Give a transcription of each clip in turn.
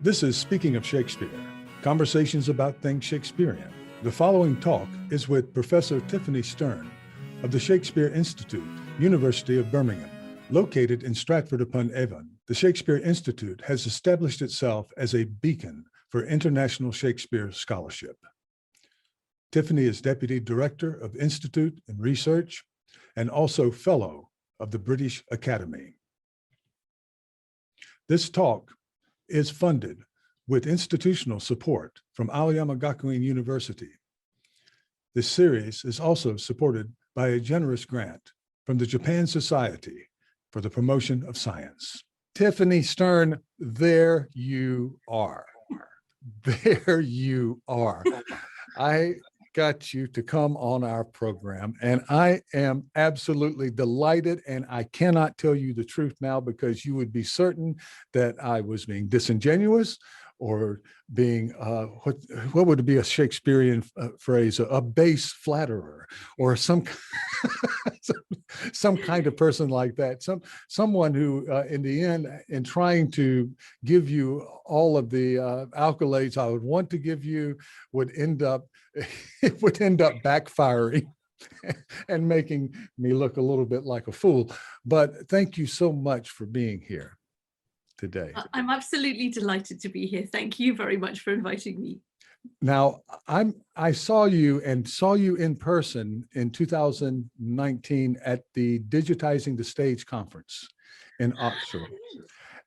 This is Speaking of Shakespeare, conversations about things Shakespearean. The following talk is with Professor Tiffany Stern of the Shakespeare Institute, University of Birmingham. Located in Stratford-upon-Avon, the Shakespeare Institute has established itself as a beacon for international Shakespeare scholarship. Tiffany is Deputy Director of Institute and Research and also Fellow of the British Academy. This talk is funded with institutional support from Aoyama Gakuen University. This series is also supported by a generous grant from the Japan Society for the Promotion of Science. Tiffany Stern, there you are. There you are. I got you to come on our program, and I am absolutely delighted, and I cannot tell you the truth now because you would be certain that I was being disingenuous or being, what would be a Shakespearean phrase, a base flatterer, or some kind of person like that, someone who in the end, in trying to give you all of the accolades I would want to give you, would end up backfiring and making me look a little bit like a fool. But thank you so much for being here today. I'm absolutely delighted to be here. Thank you very much for inviting me. Now, I saw you in person in 2019 at the Digitizing the Stage conference in Oxford.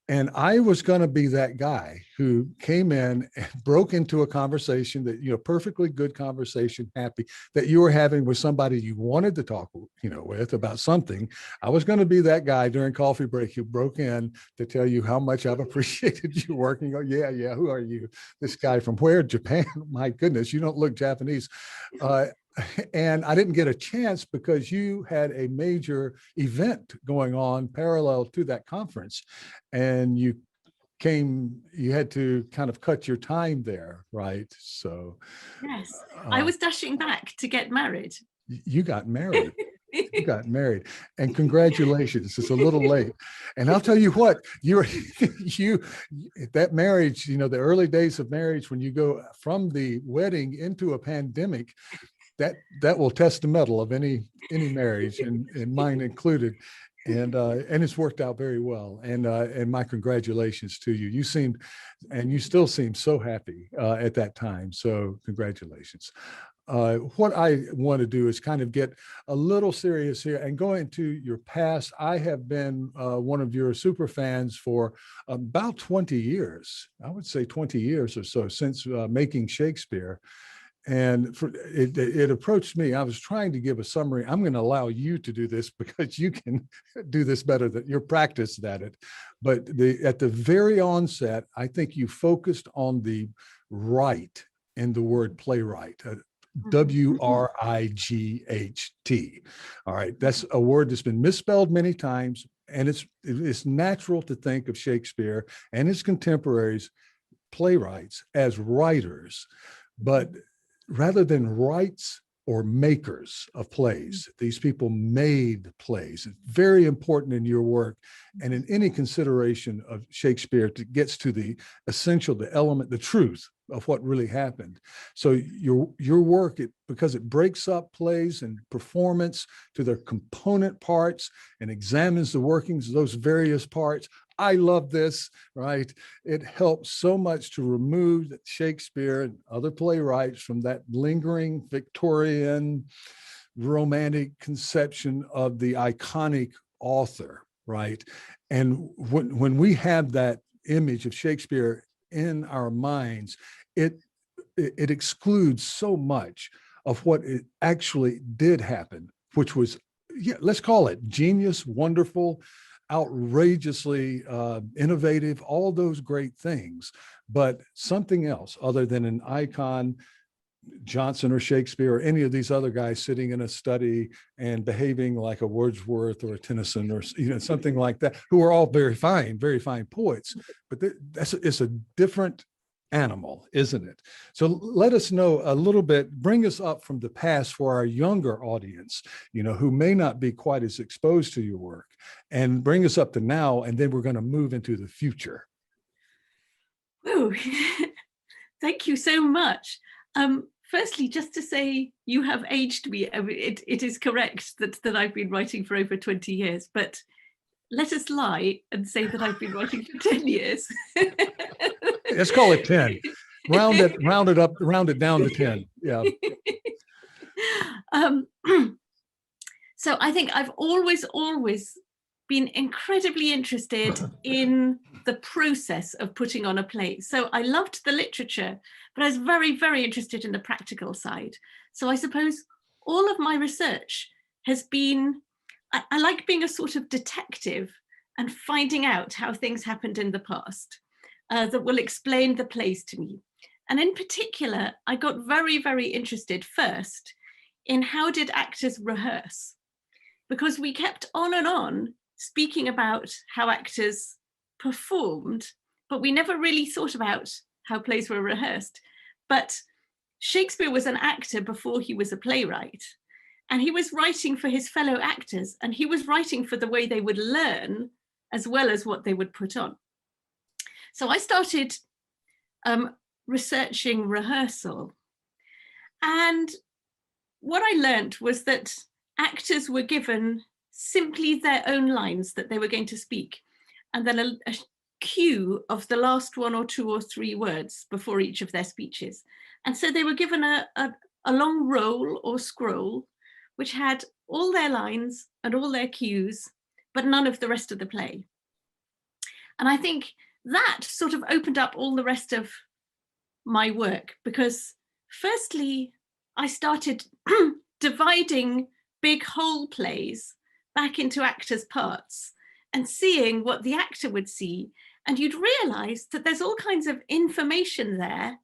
And I was going to be that guy who came in and broke into a conversation that, perfectly good conversation, happy that you were having with somebody you wanted to talk, with about something. I was going to be that guy during coffee break who broke in to tell you how much I've appreciated you working. Oh, yeah. Who are you? This guy from where? Japan? My goodness, you don't look Japanese. And I didn't get a chance because you had a major event going on parallel to that conference, and you had to kind of cut your time there, right? So yes, I was dashing back to get married. You got married. You got married, and congratulations. It's a little late, and I'll tell you what, that marriage, the early days of marriage, when you go from the wedding into a pandemic, that will test the mettle of any marriage, and mine included, and it's worked out very well. And my congratulations to you. You seemed, and you still seem so happy at that time. So congratulations. What I want to do is kind of get a little serious here and go into your past. I have been one of your super fans for about 20 years. I would say 20 years or so since making Shakespeare. And it approached me. I was trying to give a summary. I'm going to allow you to do this because you can do this better, that you're practiced at it. But at the very onset, I think you focused on the right in the word playwright, W-R-I-G-H-T. All right, that's a word that's been misspelled many times, and it's natural to think of Shakespeare and his contemporaries, playwrights, as writers, but rather than writes or makers of plays. These people made plays. It's very important in your work and in any consideration of Shakespeare gets to the essential, the element, the truth of what really happened. So your work, because it breaks up plays and performance to their component parts and examines the workings of those various parts. I love this, right? It helps so much to remove Shakespeare and other playwrights from that lingering Victorian romantic conception of the iconic author, right? And when we have that image of Shakespeare in our minds, it excludes so much of what it actually did happen, which was, let's call it genius, wonderful, outrageously innovative, all those great things, but something else other than an icon, Johnson or Shakespeare or any of these other guys sitting in a study and behaving like a Wordsworth or a Tennyson or something like that, who are all very fine poets, but it's a different animal, isn't it? So let us know a little bit, bring us up from the past for our younger audience, who may not be quite as exposed to your work, and bring us up to now, and then we're going to move into the future. Oh, thank you so much. Firstly, just to say you have aged me. I mean, it is correct that I've been writing for over 20 years, but let us lie and say that I've been writing for 10 years. Let's call it 10. Round it up, round it down to 10. Yeah. So I think I've always been incredibly interested in the process of putting on a play. So I loved the literature, but I was very, very interested in the practical side. So I suppose all of my research has been, I like being a sort of detective and finding out how things happened in the past that will explain the plays to me. And in particular, I got very, very interested first in how did actors rehearse? Because we kept on speaking about how actors performed, but we never really thought about how plays were rehearsed. But Shakespeare was an actor before he was a playwright, and he was writing for his fellow actors, and he was writing for the way they would learn as well as what they would put on. So I started researching rehearsal, and what I learned was that actors were given simply their own lines that they were going to speak, and then a cue of the last 1 or 2 or 3 words before each of their speeches. And so they were given a long roll or scroll, which had all their lines and all their cues, but none of the rest of the play. And I think that sort of opened up all the rest of my work, because firstly, I started dividing big whole plays back into actors' parts and seeing what the actor would see. And you'd realize that there's all kinds of information there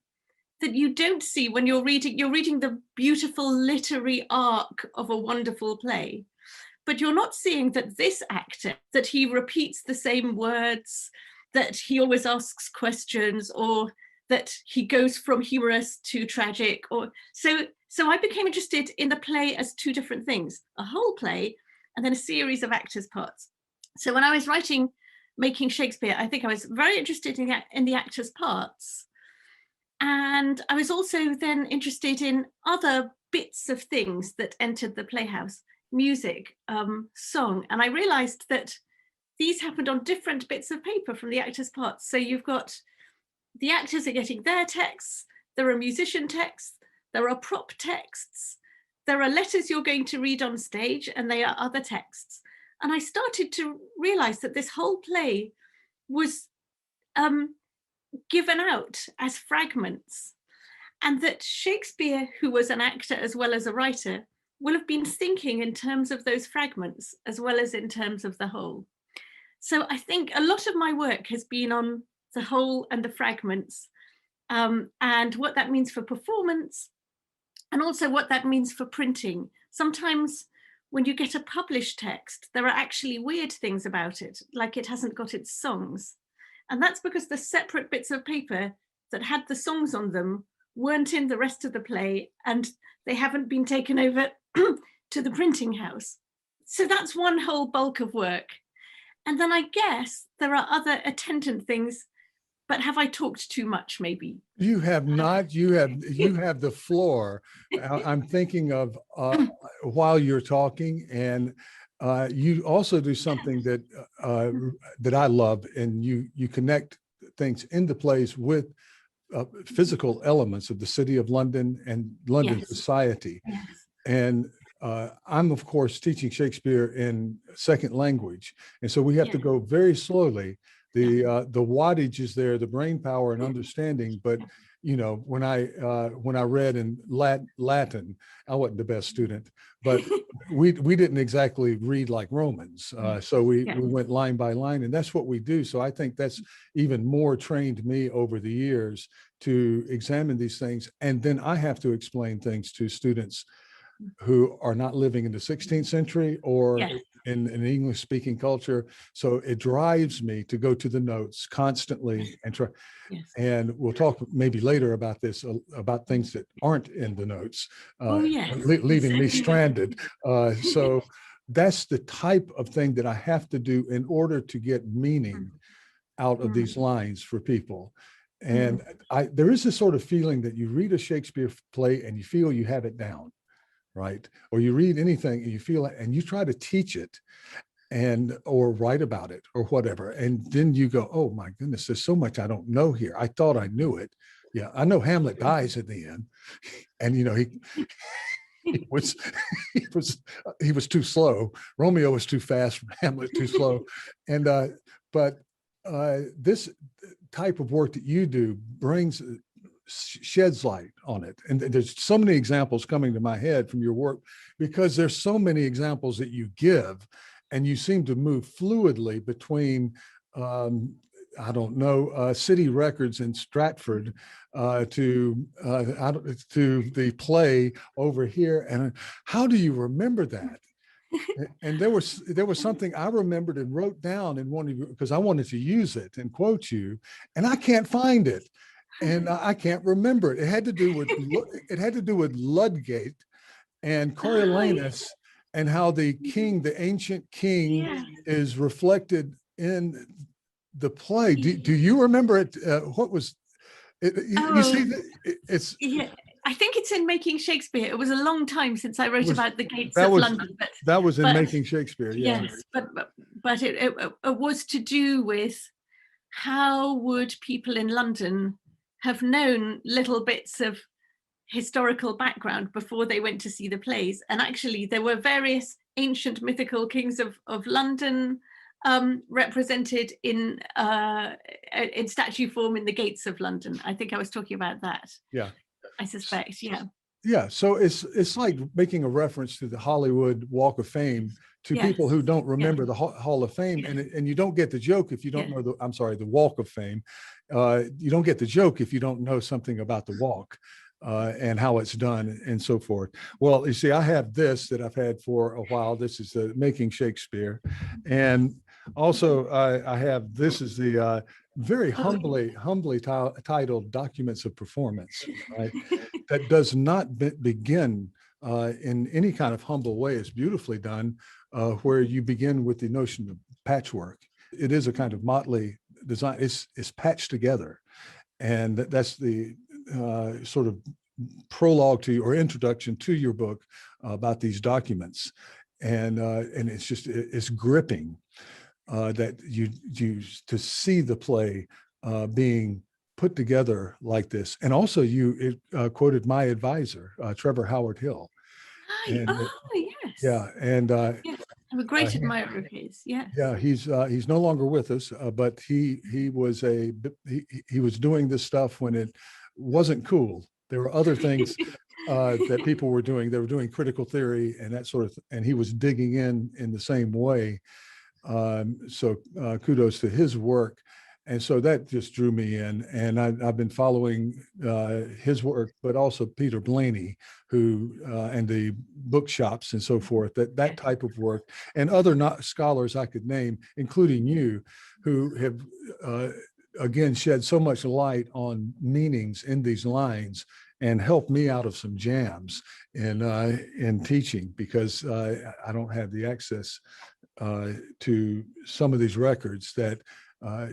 that you don't see when you're reading the beautiful literary arc of a wonderful play. But you're not seeing that this actor, that he repeats the same words, that he always asks questions, or that he goes from humorous to tragic. Or so I became interested in the play as 2 different things, a whole play and then a series of actors' parts. So when I was making Shakespeare, I think I was very interested in the actors' parts. And I was also then interested in other bits of things that entered the playhouse, music, song. And I realized that these happened on different bits of paper from the actors' parts. So you've got the actors are getting their texts, there are musician texts, there are prop texts, there are letters you're going to read on stage, and they are other texts. And I started to realize that this whole play was given out as fragments, and that Shakespeare, who was an actor as well as a writer, will have been thinking in terms of those fragments as well as in terms of the whole. So I think a lot of my work has been on the whole and the fragments, and what that means for performance, and also what that means for printing. Sometimes when you get a published text, there are actually weird things about it, like it hasn't got its songs. And that's because the separate bits of paper that had the songs on them weren't in the rest of the play, and they haven't been taken over to the printing house. So that's one whole bulk of work. And then I guess there are other attendant things, but have I talked too much maybe? You have not. You have the floor. I'm thinking of while you're talking, and you also do something that that I love, and you connect things in the plays with physical elements of the city of London and London Yes. society. Yes. And I'm, of course, teaching Shakespeare in second language. And so we have to go very slowly. The wattage is there, the brain power and understanding. But, you know, when I read in Latin, I wasn't the best student, but we didn't exactly read like Romans. So we went line by line, and that's what we do. So I think that's even more trained me over the years to examine these things. And then I have to explain things to students who are not living in the 16th century or in an English speaking culture. So it drives me to go to the notes constantly and try. And we'll talk maybe later about this, about things that aren't in the notes, leaving me stranded. So that's the type of thing that I have to do in order to get meaning out of these lines for people. And there is this sort of feeling that you read a Shakespeare play and you feel you have it down, right? Or you read anything and you feel it and you try to teach it and or write about it or whatever. And then you go, oh my goodness, there's so much I don't know here. I thought I knew it. Yeah, I know Hamlet dies at the end. And he was he was too slow. Romeo was too fast, Hamlet too slow. And but this type of work that you do sheds light on it. And there's so many examples coming to my head from your work, because there's so many examples that you give, and you seem to move fluidly between I don't know, city records in Stratford to the play over here. And how do you remember that? And there was something I remembered and wrote down in one of you, because I wanted to use it and quote you, and I can't find it, and I can't remember it. It had to do with Ludgate and Coriolanus, and how the king, the ancient king, is reflected in the play. Do you remember it? What was it? You see, it's. Yeah, I think it's in Making Shakespeare. It was a long time since I wrote about the gates of London. But that was in Making Shakespeare. Yeah. Yes, but it was to do with how would people in London have known little bits of historical background before they went to see the plays. And actually there were various ancient mythical kings of London represented in statue form in the gates of London. I think I was talking about that. Yeah, I suspect. Yeah. Yeah, so it's like making a reference to the Hollywood Walk of Fame to people who don't remember the Hall of Fame, and you don't get the joke if you don't know the Walk of Fame. You don't get the joke if you don't know something about the walk and how it's done and so forth. Well, you see, I have this that I've had for a while. This is the Making Shakespeare, and also I have this is the very humbly titled Documents of Performance, right? That does not begin in any kind of humble way. It's beautifully done, where you begin with the notion of patchwork. It is a kind of motley design. It's patched together, and that's the sort of prologue to or introduction to your book about these documents, and it's gripping that you to see the play being put together like this. And also you quoted my advisor, Trevor Howard Hill. And, yes. Yeah, and yes. I'm a great admirer of his. Yeah. Yeah, he's no longer with us, but he was doing this stuff when it wasn't cool. There were other things that people were doing. They were doing critical theory and that sort of and he was digging in the same way. So kudos to his work. And so that just drew me in, and I've been following his work, but also Peter Blaney, who and the bookshops and so forth, that type of work, and other scholars I could name, including you, who have again shed so much light on meanings in these lines and helped me out of some jams in teaching, because I don't have the access to some of these records that.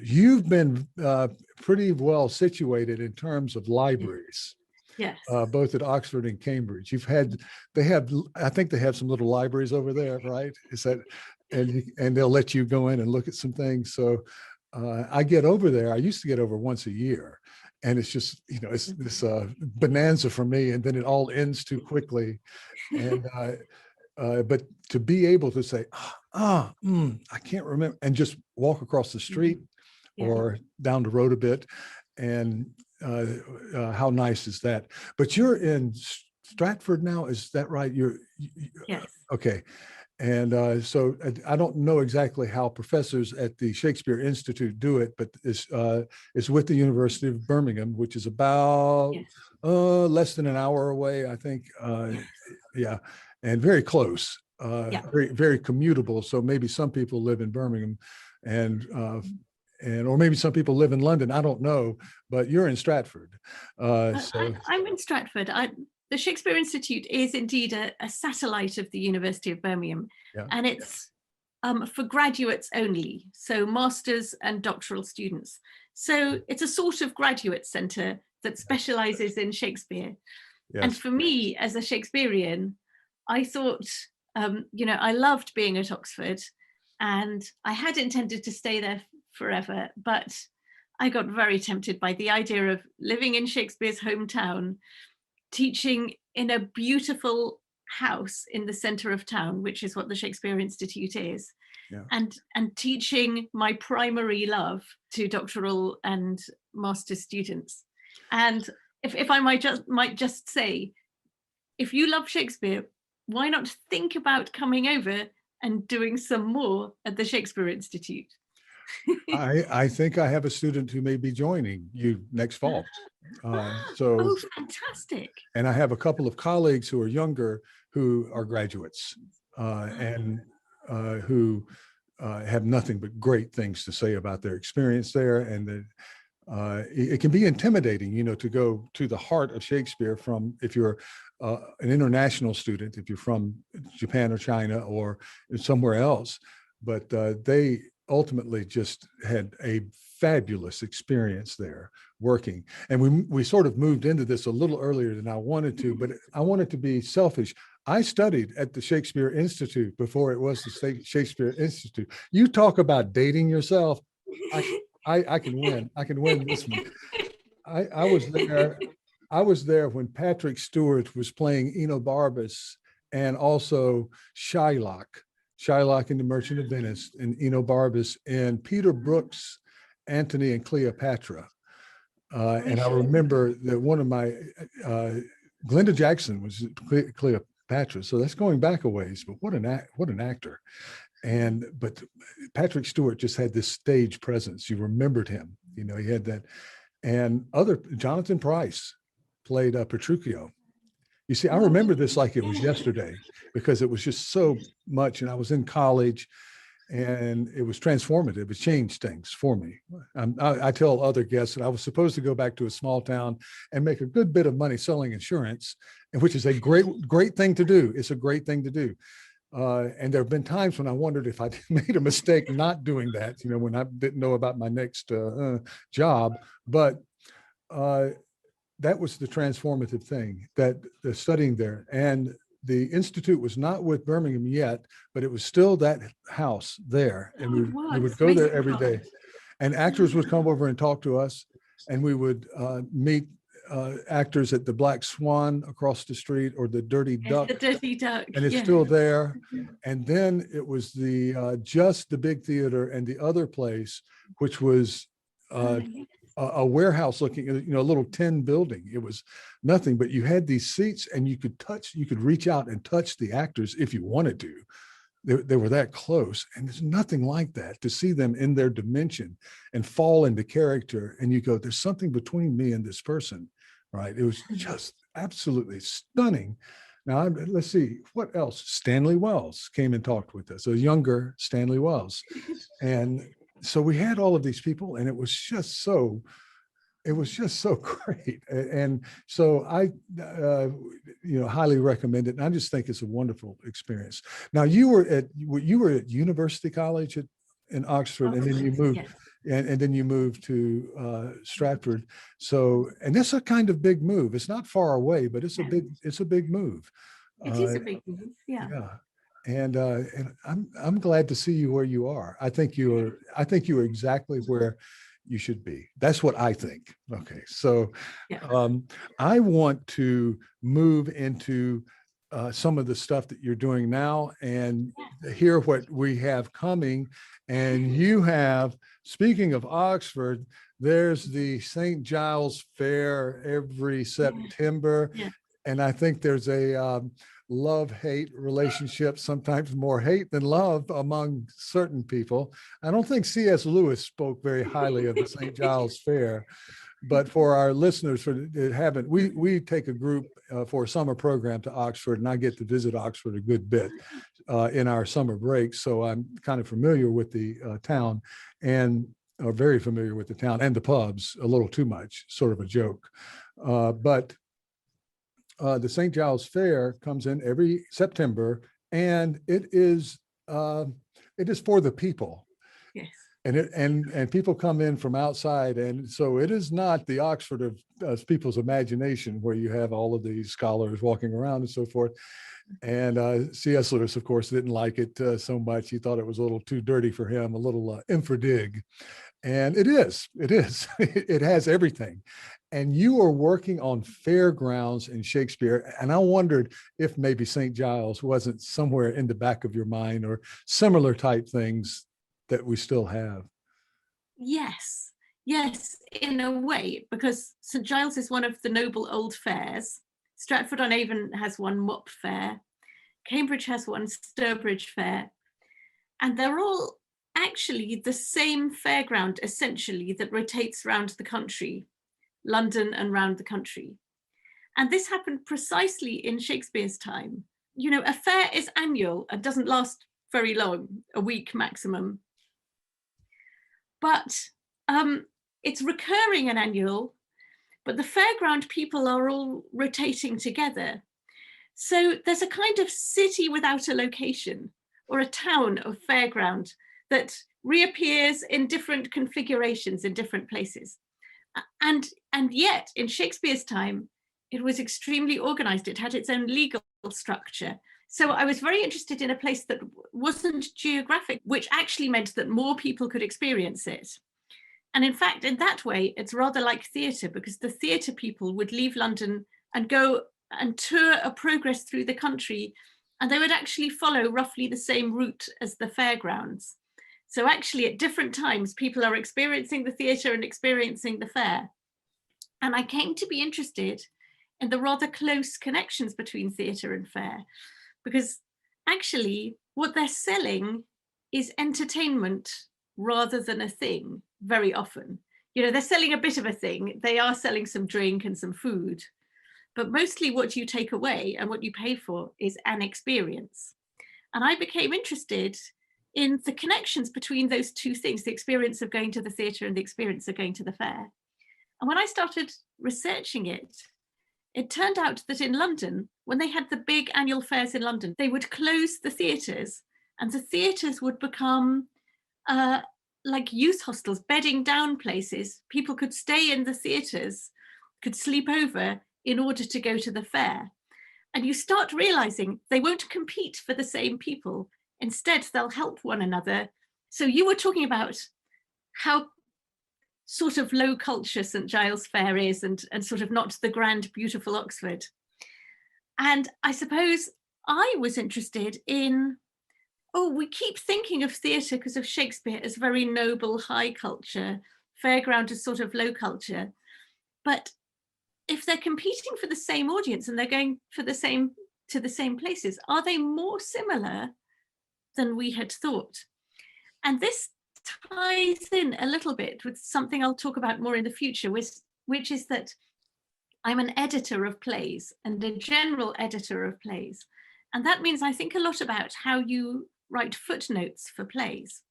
You've been pretty well situated in terms of libraries, yes, both at Oxford and Cambridge. I think they have some little libraries over there, right? Is that, and they'll let you go in and look at some things. So I get over there. I used to get over once a year, and it's just, it's this bonanza for me, and then it all ends too quickly. And but to be able to say, I can't remember, and just walk across the street or down the road a bit, and how nice is that? But you're in Stratford now, is that right? Yes. Okay. And so I don't know exactly how professors at the Shakespeare Institute do it, but it's with the University of Birmingham, which is about less than an hour away, I think. Yeah, and very close, very, very commutable. So maybe some people live in Birmingham, or maybe some people live in London. I don't know, but you're in Stratford. So I'm in Stratford. The Shakespeare Institute is indeed a satellite of the University of Birmingham, and it's for graduates only, so masters and doctoral students. So it's a sort of graduate centre that specialises in Shakespeare. Yes. And for me, as a Shakespearean, I thought, I loved being at Oxford, and I had intended to stay there forever, but I got very tempted by the idea of living in Shakespeare's hometown, teaching in a beautiful house in the centre of town, which is what the Shakespeare Institute is. Yeah. And teaching my primary love to doctoral and master's students. And if I might just say, if you love Shakespeare, why not think about coming over and doing some more at the Shakespeare Institute? I think I have a student who may be joining you next fall. Oh, fantastic. And I have a couple of colleagues who are younger who are graduates and who have nothing but great things to say about their experience there. And it can be intimidating, to go to the heart of Shakespeare from, if you're an international student, if you're from Japan or China or somewhere else, but they ultimately just had a fabulous experience there working. And we sort of moved into this a little earlier than I wanted to, but I wanted to be selfish. I studied at the Shakespeare Institute before it was the Shakespeare Institute. You talk about dating yourself. I can win. I can win this one. I was there. I was there when Patrick Stewart was playing Enobarbus and also Shylock in The Merchant of Venice, and Enobarbus, and Peter Brook's Antony and Cleopatra. And I remember that one of my, Glenda Jackson was Cleopatra, so that's going back a ways, but what an actor. But Patrick Stewart just had this stage presence. You remembered him, he had that. And Jonathan Pryce played Petruchio. You see, I remember this like it was yesterday because it was just so much. And I was in college and it was transformative. It changed things for me. I tell other guests that I was supposed to go back to a small town and make a good bit of money selling insurance, which is a great thing to do. It's a great thing to do. And there have been times when I wondered if I made a mistake not doing that, when I didn't know about my next job. But that was the transformative thing, that the studying there. And the Institute was not with Birmingham yet, but it was still that house there. And we would go there every day. And actors would come over and talk to us. And we would meet actors at the Black Swan across the street, or the Dirty Duck. The Dirty Duck. And it's still there. And then it was just the Big Theater and the other place, which was a warehouse looking, a little tin building. It was nothing, but you had these seats and you could reach out and touch the actors if you wanted to. They were that close, and there's nothing like that, to see them in their dimension and fall into character. And you go, there's something between me and this person, right? It was just absolutely stunning. Now, let's see, what else? Stanley Wells came and talked with us, a younger Stanley Wells. And so we had all of these people, and it was just so great. And so I, highly recommend it. And I just think it's a wonderful experience. Now, you were at University College in Oxford, and then you moved, and then you moved to Stratford. So, and that's a kind of big move. It's not far away, but it's a big move. It is a big move. Yeah. And I'm glad to see you where you are. I think you are exactly where you should be. That's what I think. Okay, so I want to move into some of the stuff that you're doing now and hear what we have coming. And you have, speaking of Oxford, there's the St. Giles Fair every September. And I think there's a love-hate relationship, sometimes more hate than love among certain people. I don't think C.S. Lewis spoke very highly of the St. Giles Fair, but for our listeners that haven't, we take a group for a summer program to Oxford, and I get to visit Oxford a good bit in our summer breaks. So I'm kind of familiar with the town, and very familiar with the town and the pubs, a little too much, sort of a joke. But the St. Giles Fair comes in every September, and it is for the people. Yes. And people come in from outside, and so it is not the Oxford of people's imagination where you have all of these scholars walking around and so forth. And C.S. Lewis, of course, didn't like it so much. He thought it was a little too dirty for him, a little infra-dig. And it is, it has everything. And you are working on Fairgrounds and Shakespeare. And I wondered if maybe St. Giles wasn't somewhere in the back of your mind, or similar type things that we still have. Yes, yes, in a way, because St. Giles is one of the noble old fairs. Stratford-on-Avon has one Mop Fair. Cambridge has one Sturbridge Fair. And they're all actually the same fairground, essentially, that rotates around the country, London and round the country. And this happened precisely in Shakespeare's time. You know, a fair is annual and doesn't last very long, a week maximum. But it's recurring and annual, but the fairground people are all rotating together. So there's a kind of city without a location, or a town of fairground that reappears in different configurations in different places. And yet in Shakespeare's time, it was extremely organized. It had its own legal structure. So I was very interested in a place that wasn't geographic, which actually meant that more people could experience it. And in fact, in that way, it's rather like theatre, because the theatre people would leave London and go and tour a progress through the country, and they would actually follow roughly the same route as the fairgrounds. So actually at different times, people are experiencing the theatre and experiencing the fair. And I came to be interested in the rather close connections between theatre and fair, because actually what they're selling is entertainment rather than a thing very often. You know, they're selling a bit of a thing. They are selling some drink and some food, but mostly what you take away and what you pay for is an experience. And I became interested in the connections between those two things, the experience of going to the theatre and the experience of going to the fair. And when I started researching it, it turned out that in London, when they had the big annual fairs in London, they would close the theatres, and the theatres would become like youth hostels, bedding down places. People could stay in the theatres, could sleep over in order to go to the fair. And you start realizing they won't compete for the same people. Instead, they'll help one another. So you were talking about how sort of low culture St. Giles Fair is, and sort of not the grand, beautiful Oxford. And I suppose I was interested in, we keep thinking of theatre because of Shakespeare as very noble, high culture, fairground is sort of low culture. But if they're competing for the same audience and they're going for the same to the same places, are they more similar than we had thought? And this ties in a little bit with something I'll talk about more in the future, which is that I'm an editor of plays and a general editor of plays. And that means I think a lot about how you write footnotes for plays.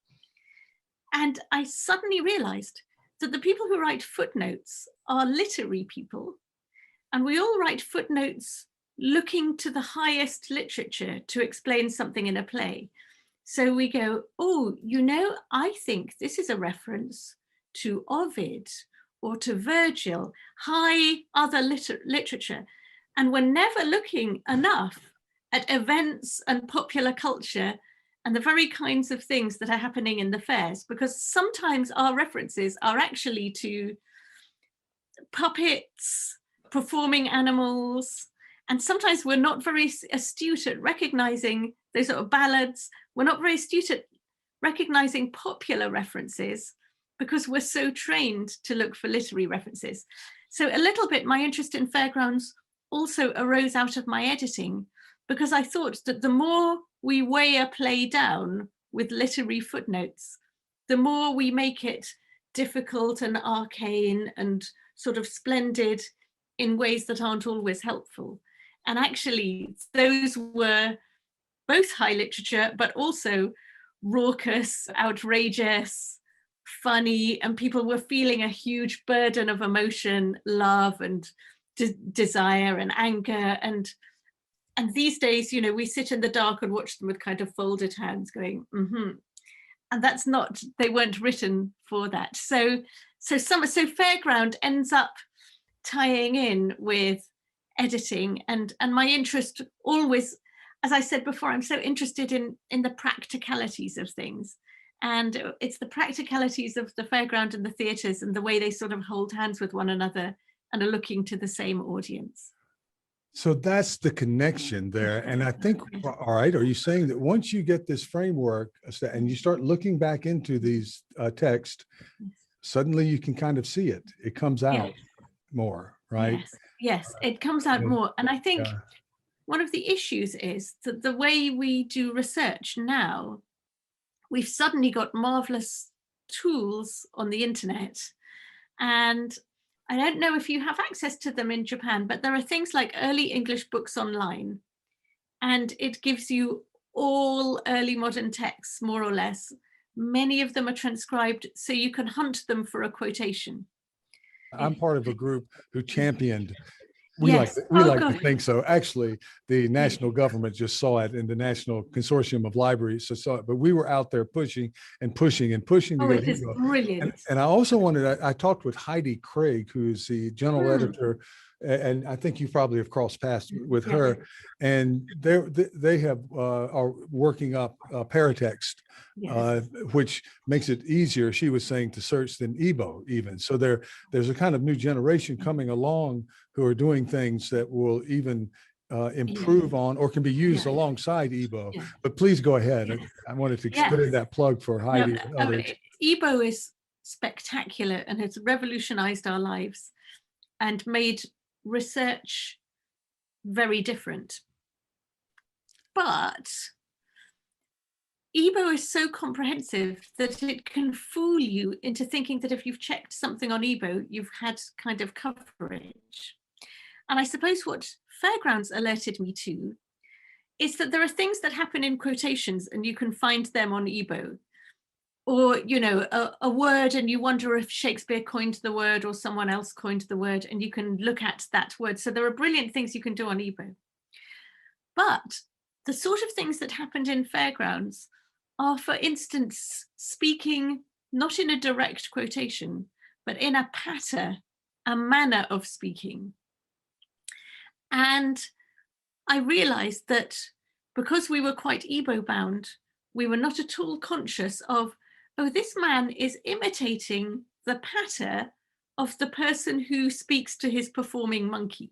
And I suddenly realized that the people who write footnotes are literary people. And we all write footnotes looking to the highest literature to explain something in a play. So we go, I think this is a reference to Ovid or to Virgil, high other literature. And we're never looking enough at events and popular culture and the very kinds of things that are happening in the fairs, because sometimes our references are actually to puppets, performing animals, and sometimes we're not very astute at recognizing those sort of ballads. We're not very astute at recognizing popular references because we're so trained to look for literary references. So a little bit my interest in fairgrounds also arose out of my editing, because I thought that the more we weigh a play down with literary footnotes, the more we make it difficult and arcane and sort of splendid in ways that aren't always helpful. And actually, those were both high literature, but also raucous, outrageous, funny, and people were feeling a huge burden of emotion, love and desire and anger. And these days, we sit in the dark and watch them with kind of folded hands going, and that's not, they weren't written for that. So Fairground ends up tying in with editing, and my interest always, as I said before, I'm so interested in the practicalities of things. And it's the practicalities of the Fairground and the theatres and the way they sort of hold hands with one another and are looking to the same audience. So that's the connection there. And I think, all right, are you saying that once you get this framework and you start looking back into these texts, suddenly you can kind of see it. It comes out more, right? Yes, it comes out more. And I think one of the issues is that the way we do research now, we've suddenly got marvelous tools on the internet. And I don't know if you have access to them in Japan, but there are things like early English books online, and it gives you all early modern texts, more or less. Many of them are transcribed, so you can hunt them for a quotation. I'm part of a group who championed. We like to think so. Actually, the national government just saw it in the National Consortium of Libraries. So saw it, but we were out there pushing and pushing and pushing. Oh, it is brilliant. And I also wanted, I talked with Heidi Craig, who's the general editor, and I think you probably have crossed paths with her. And they have are working up paratext, which makes it easier, she was saying, to search than Igbo even. So there's a kind of new generation coming along who are doing things that will even improve on or can be used alongside Igbo. But please go ahead. I wanted to put in that plug for Heidi and others. Igbo is spectacular and has revolutionized our lives and made research very different. But Igbo is so comprehensive that it can fool you into thinking that if you've checked something on Igbo, you've had kind of coverage. And I suppose what Fairgrounds alerted me to is that there are things that happen in quotations and you can find them on Igbo. Or, you know, a word and you wonder if Shakespeare coined the word or someone else coined the word, and you can look at that word. So there are brilliant things you can do on Igbo. But the sort of things that happened in Fairgrounds are, for instance, speaking not in a direct quotation, but in a patter, a manner of speaking. And I realized that because we were quite Igbo bound, we were not at all conscious of, oh, this man is imitating the patter of the person who speaks to his performing monkey.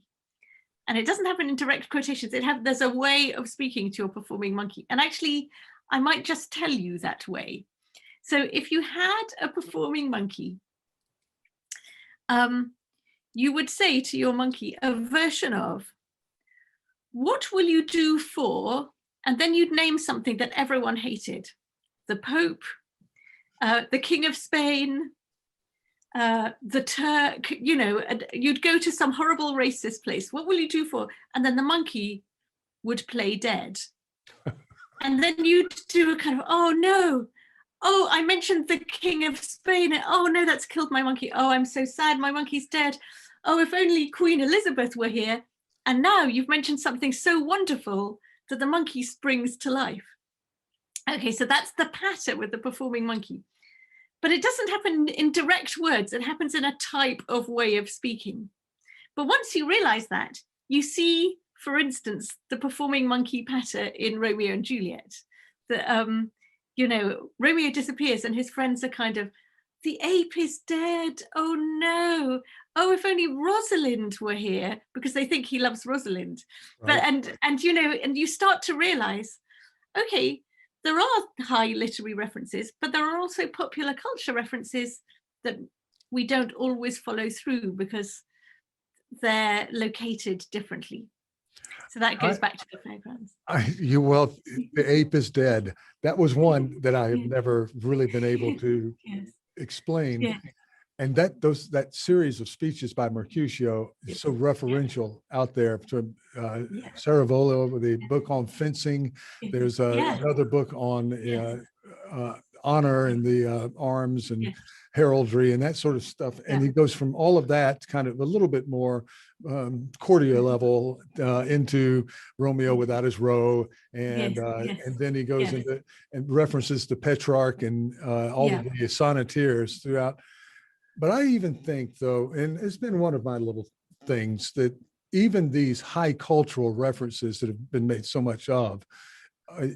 And it doesn't happen in direct quotations. There's a way of speaking to your performing monkey. And actually, I might just tell you that way. So if you had a performing monkey, you would say to your monkey a version of, what will you do for, and then you'd name something that everyone hated. The Pope, the King of Spain, the Turk, you know, you'd go to some horrible racist place. What will you do for? And then the monkey would play dead. And then you'd do a kind of, oh no, oh, I mentioned the King of Spain. Oh no, that's killed my monkey. Oh, I'm so sad, my monkey's dead. Oh, if only Queen Elizabeth were here. And now you've mentioned something so wonderful that the monkey springs to life. Okay, so that's the patter with the performing monkey. But it doesn't happen in direct words. It happens in a type of way of speaking. But once you realize that, you see, for instance, the performing monkey patter in Romeo and Juliet. The, you know, Romeo disappears and his friends are kind of, the ape is dead. Oh no. Oh, if only Rosalind were here, because they think he loves Rosalind. Right. But and you know, and you start to realize, okay, there are high literary references, but there are also popular culture references that we don't always follow through because they're located differently. So that goes back to the Fairgrounds. Well, the ape is dead. That was one that I have never really been able to explain. Yeah. And that series of speeches by Mercutio is so referential out there to Sarajevo, the book on fencing. There's another book on honor and the arms and Yes. heraldry and that sort of stuff. And he goes from all of that kind of a little bit more courtier level into Romeo without his row. And and then he goes into and references to Petrarch and all of the sonneteers throughout. But I even think, though, and it's been one of my little things, that even these high cultural references that have been made so much of,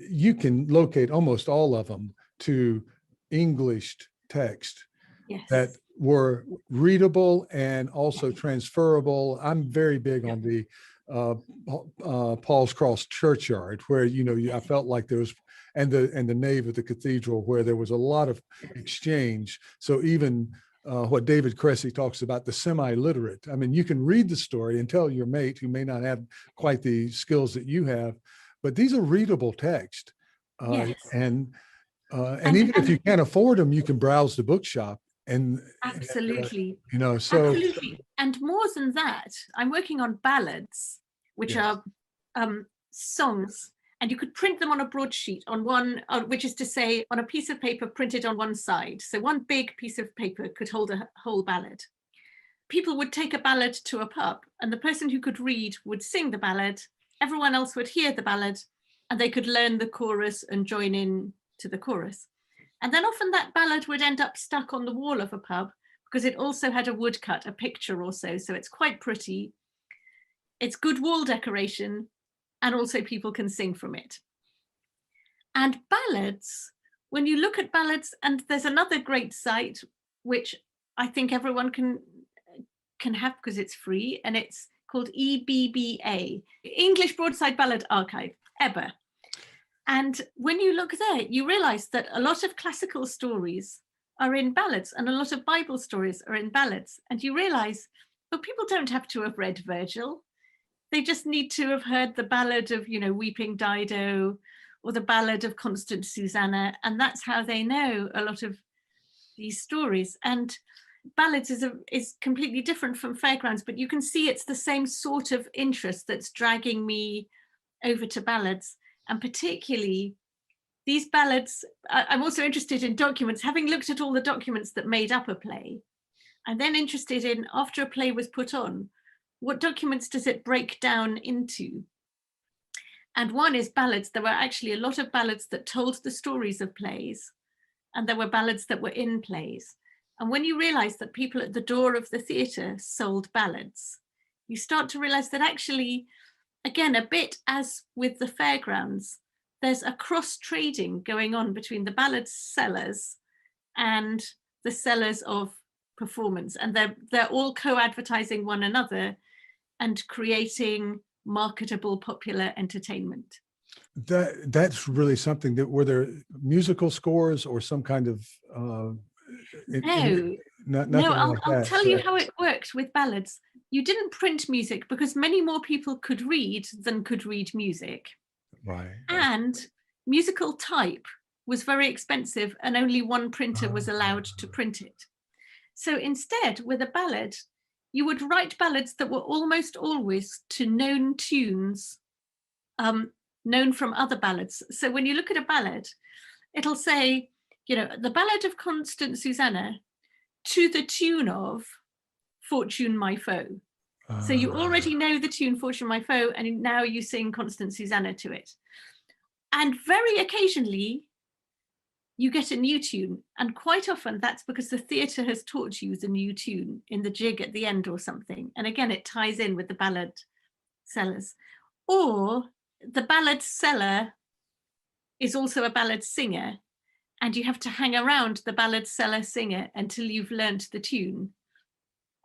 you can locate almost all of them to English text that were readable and also transferable. I'm very big on the Paul's Cross churchyard, where I felt like there was, and the nave of the cathedral, where there was a lot of exchange. So even what David Cressy talks about, the semi-literate. I mean, you can read the story and tell your mate who may not have quite the skills that you have, but these are readable text. And even if you can't afford them, you can browse the bookshop. And absolutely, so absolutely. And more than that, I'm working on ballads, which are songs, and you could print them on a broadsheet on one, which is to say, on a piece of paper printed on one side. So one big piece of paper could hold a whole ballad. People would take a ballad to a pub, and the person who could read would sing the ballad. Everyone else would hear the ballad, and they could learn the chorus and join in to the chorus. And then often that ballad would end up stuck on the wall of a pub because it also had a woodcut, a picture or so. So it's quite pretty. It's good wall decoration, and also people can sing from it. And ballads, when you look at ballads, and there's another great site, which I think everyone can have because it's free, and it's called EBBA, English Broadside Ballad Archive, EBBA. And when you look there, you realize that a lot of classical stories are in ballads and a lot of Bible stories are in ballads. And you realize, well, people don't have to have read Virgil. They just need to have heard the ballad of, Weeping Dido, or the ballad of Constant Susanna. And that's how they know a lot of these stories. And ballads is completely different from Fairgrounds, but you can see it's the same sort of interest that's dragging me over to ballads. And particularly these ballads, I'm also interested in documents. Having looked at all the documents that made up a play, I'm then interested in, after a play was put on, what documents does it break down into? And one is ballads. There were actually a lot of ballads that told the stories of plays, and there were ballads that were in plays. And when you realize that people at the door of the theatre sold ballads, you start to realize that actually, again, a bit as with the Fairgrounds, there's a cross-trading going on between the ballad sellers and the sellers of performance. And they're all co-advertising one another and creating marketable popular entertainment. That's really something. That were there musical scores or some kind of No, I'll tell you how it worked with ballads. You didn't print music because many more people could read than could read music. Right. And musical type was very expensive and only one printer was allowed to print it. So instead, with a ballad, you would write ballads that were almost always to known tunes, known from other ballads. So when you look at a ballad, it'll say, the ballad of Constant Susanna to the tune of Fortune My Foe. So you already know the tune Fortune My Foe, and now you sing Constant Susanna to it. And very occasionally, you get a new tune. And quite often that's because the theatre has taught you the new tune in the jig at the end or something. And again, it ties in with the ballad sellers. Or the ballad seller is also a ballad singer, and you have to hang around the ballad seller singer until you've learnt the tune.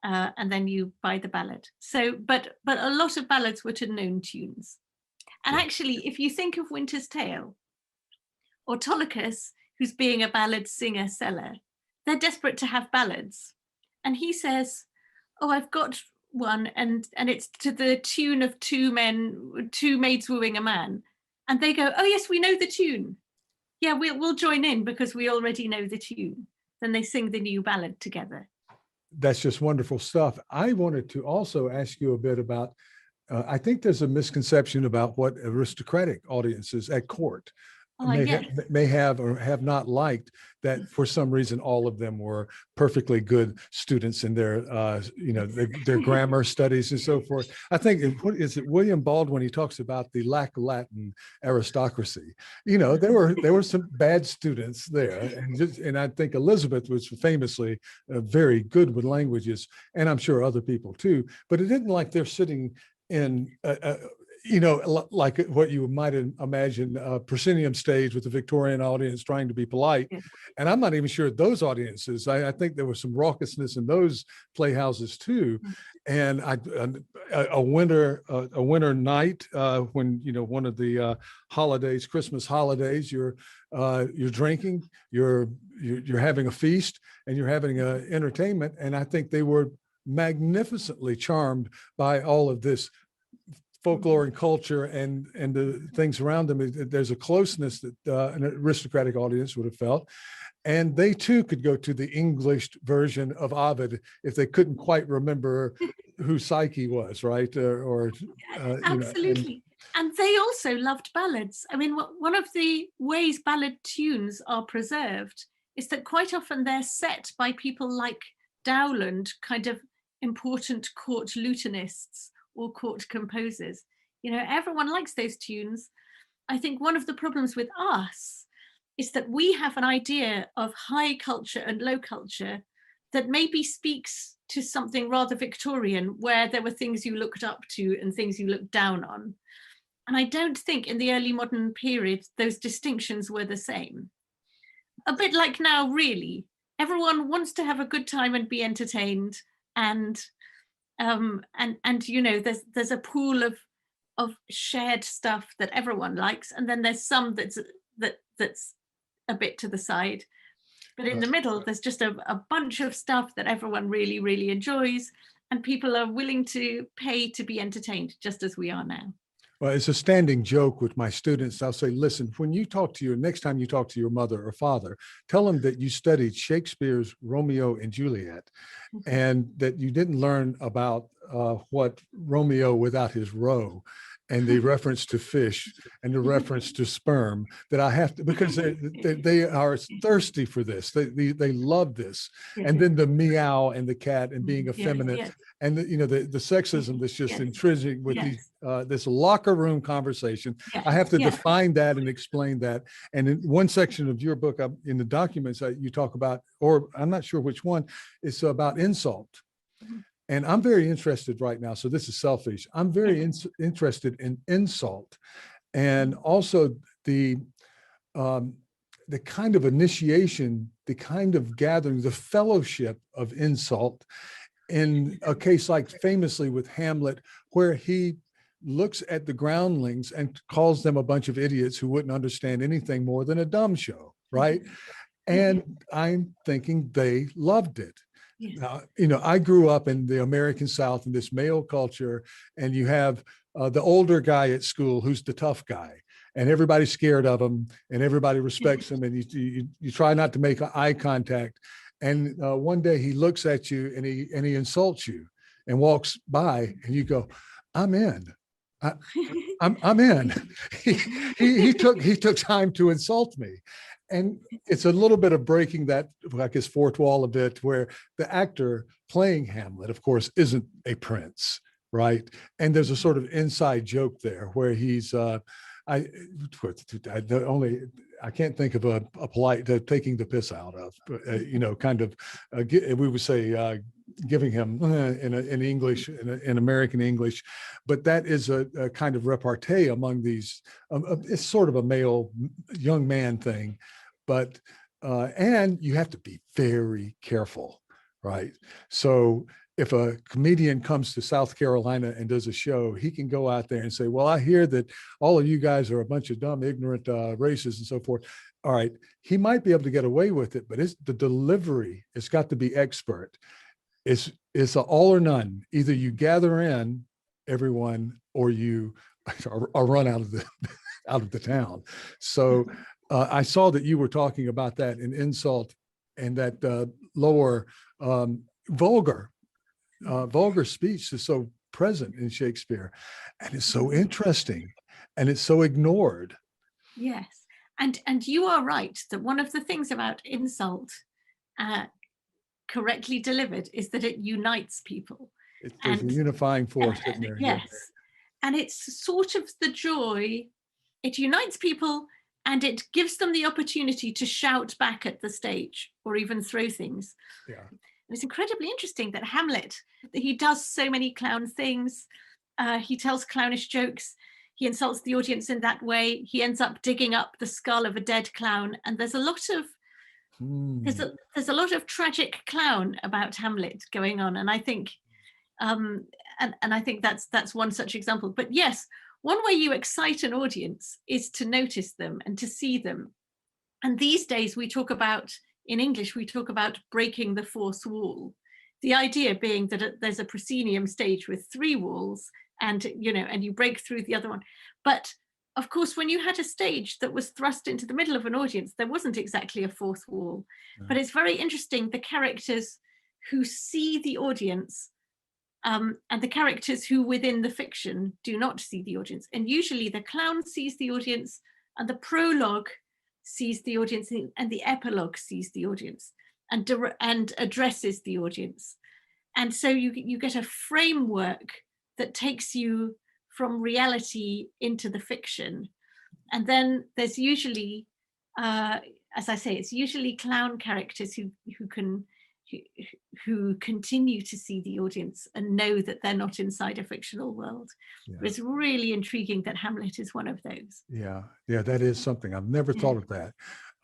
And then you buy the ballad. So, but a lot of ballads were to known tunes. And actually, if you think of Winter's Tale, Autolycus, who's being a ballad singer seller, they're desperate to have ballads. And he says, oh, I've got one, and it's to the tune of two maids wooing a man. And they go, oh yes, we know the tune. Yeah, we'll join in because we already know the tune. Then they sing the new ballad together. That's just wonderful stuff. I wanted to also ask you a bit about, I think there's a misconception about what aristocratic audiences at court Yes. may have or have not liked that for some reason all of them were perfectly good students in their their grammar studies and so forth. I think what is it, William Baldwin, he talks about the lack of Latin aristocracy. There were some bad students there, and I think Elizabeth was famously very good with languages, and I'm sure other people too. But it isn't like they're sitting in like what you might imagine a proscenium stage with the Victorian audience trying to be polite. And I'm not even sure those audiences, I think there was some raucousness in those playhouses too. And a winter night when, one of the holidays, Christmas holidays, you're drinking, you're having a feast, and you're having an entertainment. And I think they were magnificently charmed by all of this folklore and culture and the things around them. There's a closeness that an aristocratic audience would have felt. And they too could go to the English version of Ovid if they couldn't quite remember who Psyche was, right? Absolutely. And they also loved ballads. I mean, one of the ways ballad tunes are preserved is that quite often they're set by people like Dowland, kind of important court lutanists or court composers. Everyone likes those tunes. I think one of the problems with us is that we have an idea of high culture and low culture that maybe speaks to something rather Victorian, where there were things you looked up to and things you looked down on. And I don't think in the early modern period those distinctions were the same. A bit like now, really. Everyone wants to have a good time and be entertained, and there's a pool of shared stuff that everyone likes, and then there's some that's a bit to the side, but in the middle there's just a bunch of stuff that everyone really, really enjoys, and people are willing to pay to be entertained, just as we are now. Well, it's a standing joke with my students. I'll say, listen, when you next time you talk to your mother or father, tell them that you studied Shakespeare's Romeo and Juliet, and that you didn't learn about what Romeo without his roe, and the reference to fish and the reference to sperm, that I have to, because they are thirsty for this. They love this. And then the meow and the cat and being effeminate. And the sexism that's just intrinsic with this locker room conversation. I have to define that and explain that. And in one section of your book, in the documents that you talk about, or I'm not sure which one, it's about insult. And I'm very interested right now. So this is selfish. I'm very interested in insult, and also the kind of initiation, the kind of gathering, the fellowship of insult, in a case like famously with Hamlet, where he looks at the groundlings and calls them a bunch of idiots who wouldn't understand anything more than a dumb show, right? And I'm thinking they loved it. Now, I grew up in the American South in this male culture, and you have the older guy at school who's the tough guy, and everybody's scared of him, and everybody respects him, and you try not to make eye contact. And one day he looks at you and he insults you and walks by, and you go, "I'm in. I'm in." He took time to insult me. And it's a little bit of breaking that, I guess, fourth wall a bit, where the actor playing Hamlet, of course, isn't a prince, right? And there's a sort of inside joke there where he's, I can't think of a polite taking the piss out of, kind of, we would say, giving him in English, in American English, but that is a kind of repartee among these. It's sort of a male young man thing, but and you have to be very careful, right? So if a comedian comes to South Carolina and does a show, he can go out there and say, "Well, I hear that all of you guys are a bunch of dumb, ignorant racists and so forth." All right, he might be able to get away with it, but the delivery, it's got to be expert. It's an all or none. Either you gather in everyone, or you are run out of the town. So I saw that you were talking about that in insult, and that lower vulgar speech is so present in Shakespeare, and it's so interesting, and it's so ignored. Yes, And you are right that one of the things about insult, correctly delivered, is that it unites people. There's a unifying force in there. Yes, and it's sort of the joy. It unites people, and it gives them the opportunity to shout back at the stage or even throw things. Yeah. And it's incredibly interesting that Hamlet, he does so many clown things. He tells clownish jokes. He insults the audience in that way. He ends up digging up the skull of a dead clown. And there's a lot of there's a lot of tragic clown about Hamlet going on. And I think and I think that's one such example. But yes, one way you excite an audience is to notice them and to see them. And these days we talk about, in English, we talk about breaking the fourth wall. The idea being that there's a proscenium stage with 3 walls, and you break through the other one. But of course, when you had a stage that was thrust into the middle of an audience, there wasn't exactly a fourth wall. But it's very interesting, the characters who see the audience and the characters who within the fiction do not see the audience. And usually the clown sees the audience, and the prologue sees the audience, and the epilogue sees the audience and addresses the audience. And so you get a framework that takes you from reality into the fiction. And then there's usually, as I say, it's usually clown characters who continue to see the audience and know that they're not inside a fictional world. Yeah. It's really intriguing that Hamlet is one of those. Yeah, that is something. I've never thought of that.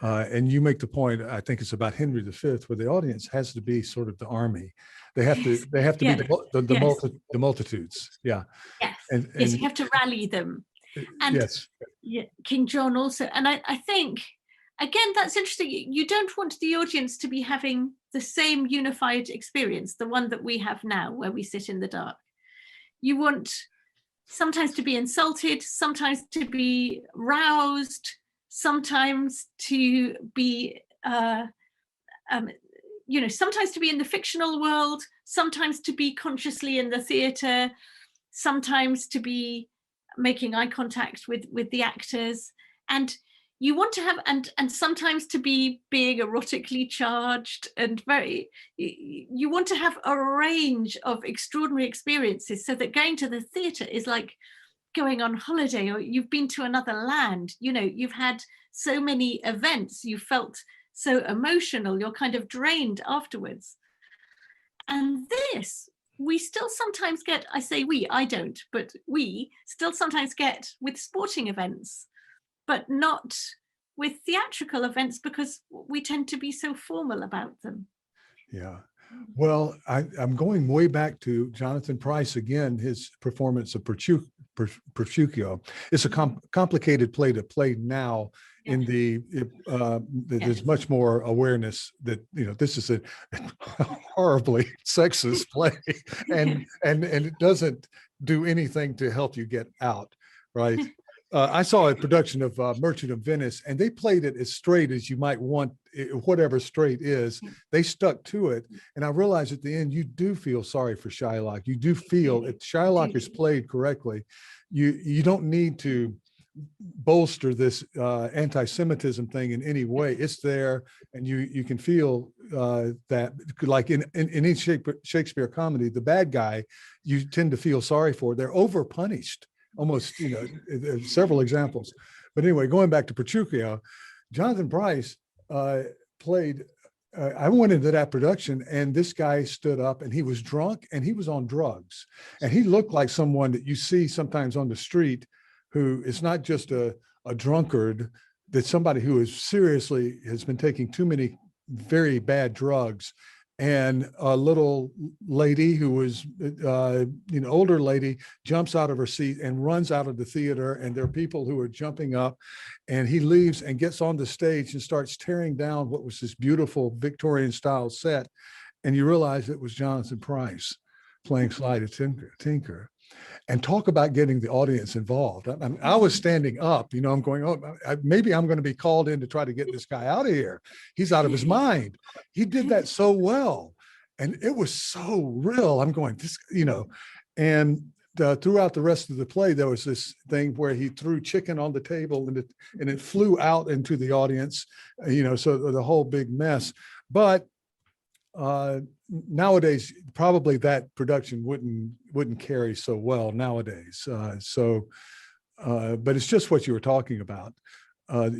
And you make the point, I think it's about Henry V, where the audience has to be sort of the army. They have to be the multitudes. Yeah. Yes. And you have to rally them. And yes. King John also. And I think, again, that's interesting. You don't want the audience to be having the same unified experience, the one that we have now, where we sit in the dark. You want sometimes to be insulted, sometimes to be roused, sometimes to be, sometimes to be in the fictional world, sometimes to be consciously in the theatre, sometimes to be making eye contact with the actors. And you want to have, and sometimes to be being erotically charged, and you want to have a range of extraordinary experiences, so that going to the theatre is like going on holiday, or you've been to another land. You've had so many events, you felt so emotional, you're kind of drained afterwards. And this, we still sometimes get, I say we, I don't, but we still sometimes get with sporting events, but not with theatrical events, because we tend to be so formal about them. Yeah. Well, I'm going way back to Jonathan Pryce again, his performance of Petruchio. It's a complicated play to play now. In there's much more awareness that this is a horribly sexist play, and it doesn't do anything to help you get out, right? I saw a production of Merchant of Venice, and they played it as straight as you might want, whatever straight is. They stuck to it, and I realized at the end you do feel sorry for Shylock. You do feel if Shylock is played correctly, you don't need to bolster this anti-Semitism thing in any way. It's there, and you can feel that, like in any Shakespeare comedy, the bad guy you tend to feel sorry for. They're over punished, almost. Several examples. But anyway, going back to Petruchio, Jonathan Pryce played. I went into that production, and this guy stood up, and he was drunk, and he was on drugs, and he looked like someone that you see sometimes on the street, who is not just a drunkard, that's somebody who has been taking too many very bad drugs. And a little lady who was, older lady, jumps out of her seat and runs out of the theater, and there are people who are jumping up, and he leaves and gets on the stage and starts tearing down what was this beautiful Victorian style set. And you realize it was Jonathan Pryce playing Sly the Tinker. And talk about getting the audience involved. I was standing up, I'm going, maybe I'm going to be called in to try to get this guy out of here. He's out of his mind. He did that so well. And it was so real. I'm going, and throughout the rest of the play, there was this thing where he threw chicken on the table and it flew out into the audience, so the whole big mess. But nowadays, probably that production wouldn't carry so well nowadays. But it's just what you were talking about,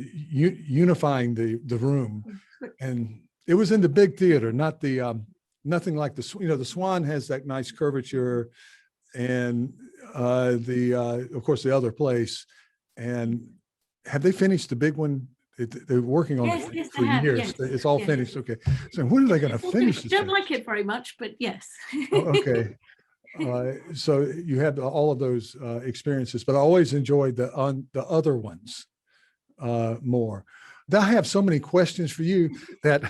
unifying the room, and it was in the big theater, not the nothing like the Swan has that nice curvature, and of course the other place. And have they finished the big one? They're working on it for years. Yes, it's all finished. Okay. So when are they going to finish this? I don't like it very much, but yes. Okay. So you had all of those experiences, but I always enjoyed the other ones more. I have so many questions for you that,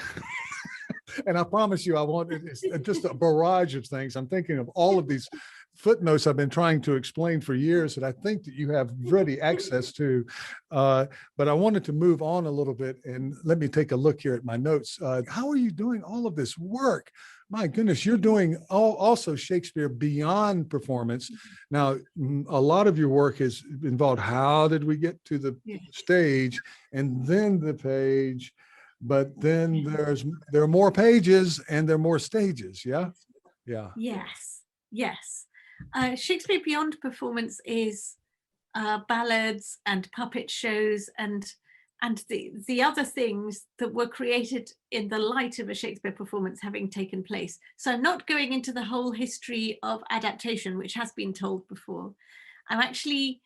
and I promise you, I want it's just a barrage of things. I'm thinking of all of these footnotes I've been trying to explain for years that I think that you have ready access to, but I wanted to move on a little bit, and let me take a look here at my notes. How are you doing all of this work? My goodness, you're doing also Shakespeare beyond performance. Now, a lot of your work is involved. How did we get to the stage and then the page? But then there are more pages and there are more stages. Yeah. Yes. Shakespeare beyond performance is ballads and puppet shows and the other things that were created in the light of a Shakespeare performance having taken place. So I'm not going into the whole history of adaptation, which has been told before. I'm actually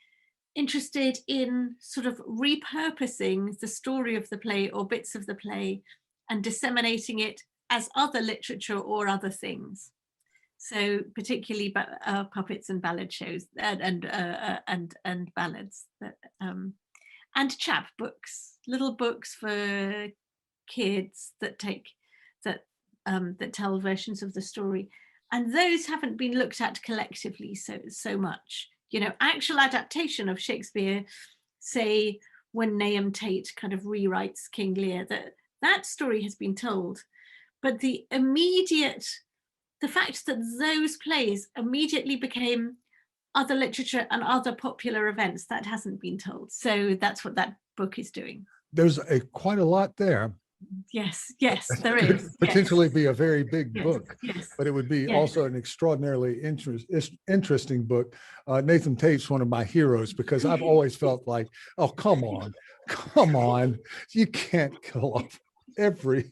interested in sort of repurposing the story of the play or bits of the play and disseminating it as other literature or other things. So particularly puppets and ballad shows and ballads and chapbooks, little books for kids that tell versions of the story, and those haven't been looked at collectively so much. Actual adaptation of Shakespeare, say when Nahum Tate kind of rewrites King Lear, that story has been told, but the fact that those plays immediately became other literature and other popular events, that hasn't been told. So that's what that book is doing. There's quite a lot there. Yes, there is. Potentially be a very big book, yes. But it would be also an extraordinarily interesting book. Nathan Tate's one of my heroes because I've always felt like, oh, come on, you can't kill off every.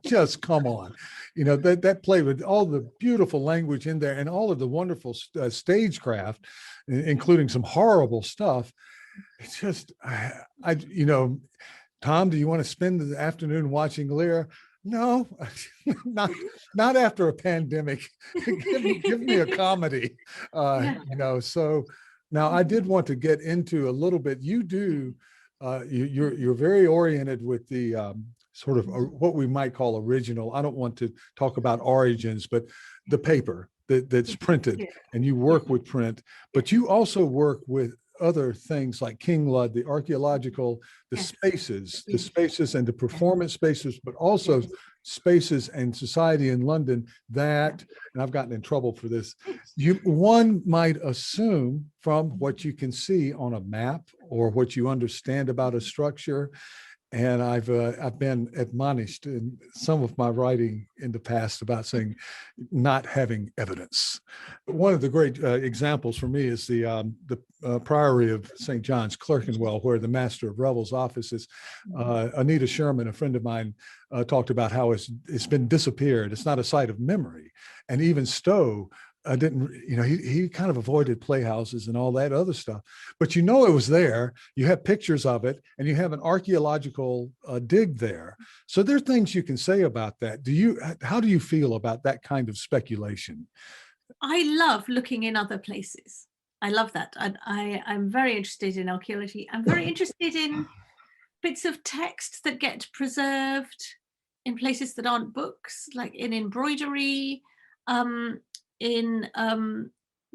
Just come on, that play with all the beautiful language in there and all of the wonderful stagecraft, including some horrible stuff. It's just, Tom, do you want to spend the afternoon watching Lear? No, not after a pandemic. give me a comedy, So now I did want to get into a little bit. You do, you're very oriented with the sort of what we might call original. I don't want to talk about origins, but the paper that's printed, and you work with print, but you also work with other things like King Lud, the archaeological, the spaces and the performance spaces, but also spaces and society in London that, and I've gotten in trouble for this, one might assume from what you can see on a map or what you understand about a structure. And I've been admonished in some of my writing in the past about saying not having evidence. One of the great examples for me is the Priory of St. John's, Clerkenwell, where the Master of Revels' office is. Anita Sherman, a friend of mine, talked about how it's been disappeared. It's not a site of memory. And even Stowe didn't, he kind of avoided playhouses and all that other stuff, but it was there. You have pictures of it and you have an archaeological dig there. So there are things you can say about that. How do you feel about that kind of speculation? I love looking in other places. I love that. I'm very interested in archaeology. I'm very interested in bits of text that get preserved in places that aren't books, like in embroidery, in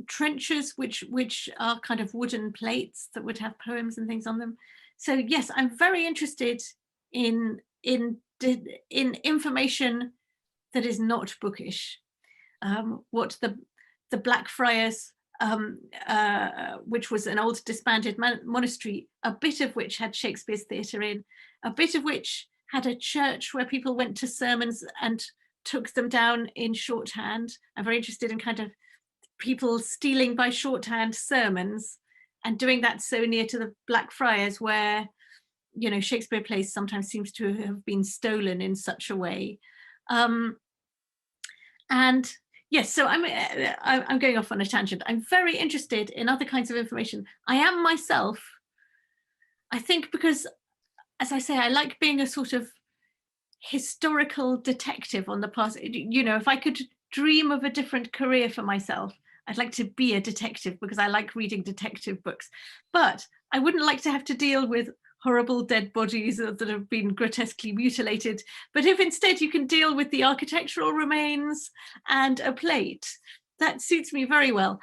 trenchers, which are kind of wooden plates that would have poems and things on them. So yes, I'm very interested in information that is not bookish. What the Blackfriars which was an old disbanded monastery, a bit of which had Shakespeare's theatre in, a bit of which had a church where people went to sermons and took them down in shorthand. I'm very interested in kind of people stealing by shorthand sermons and doing that so near to the Blackfriars, where, you know, Shakespeare plays sometimes seems to have been stolen in such a way. And yes, so I'm going off on a tangent. I'm very interested in other kinds of information. I am myself, I think, because, as I say, I like being a sort of historical detective on the past. You know, if I could dream of a different career for myself, I'd like to be a detective, because I like reading detective books. But I wouldn't like to have to deal with horrible dead bodies that have been grotesquely mutilated. But if instead you can deal with the architectural remains and a plate, that suits me very well.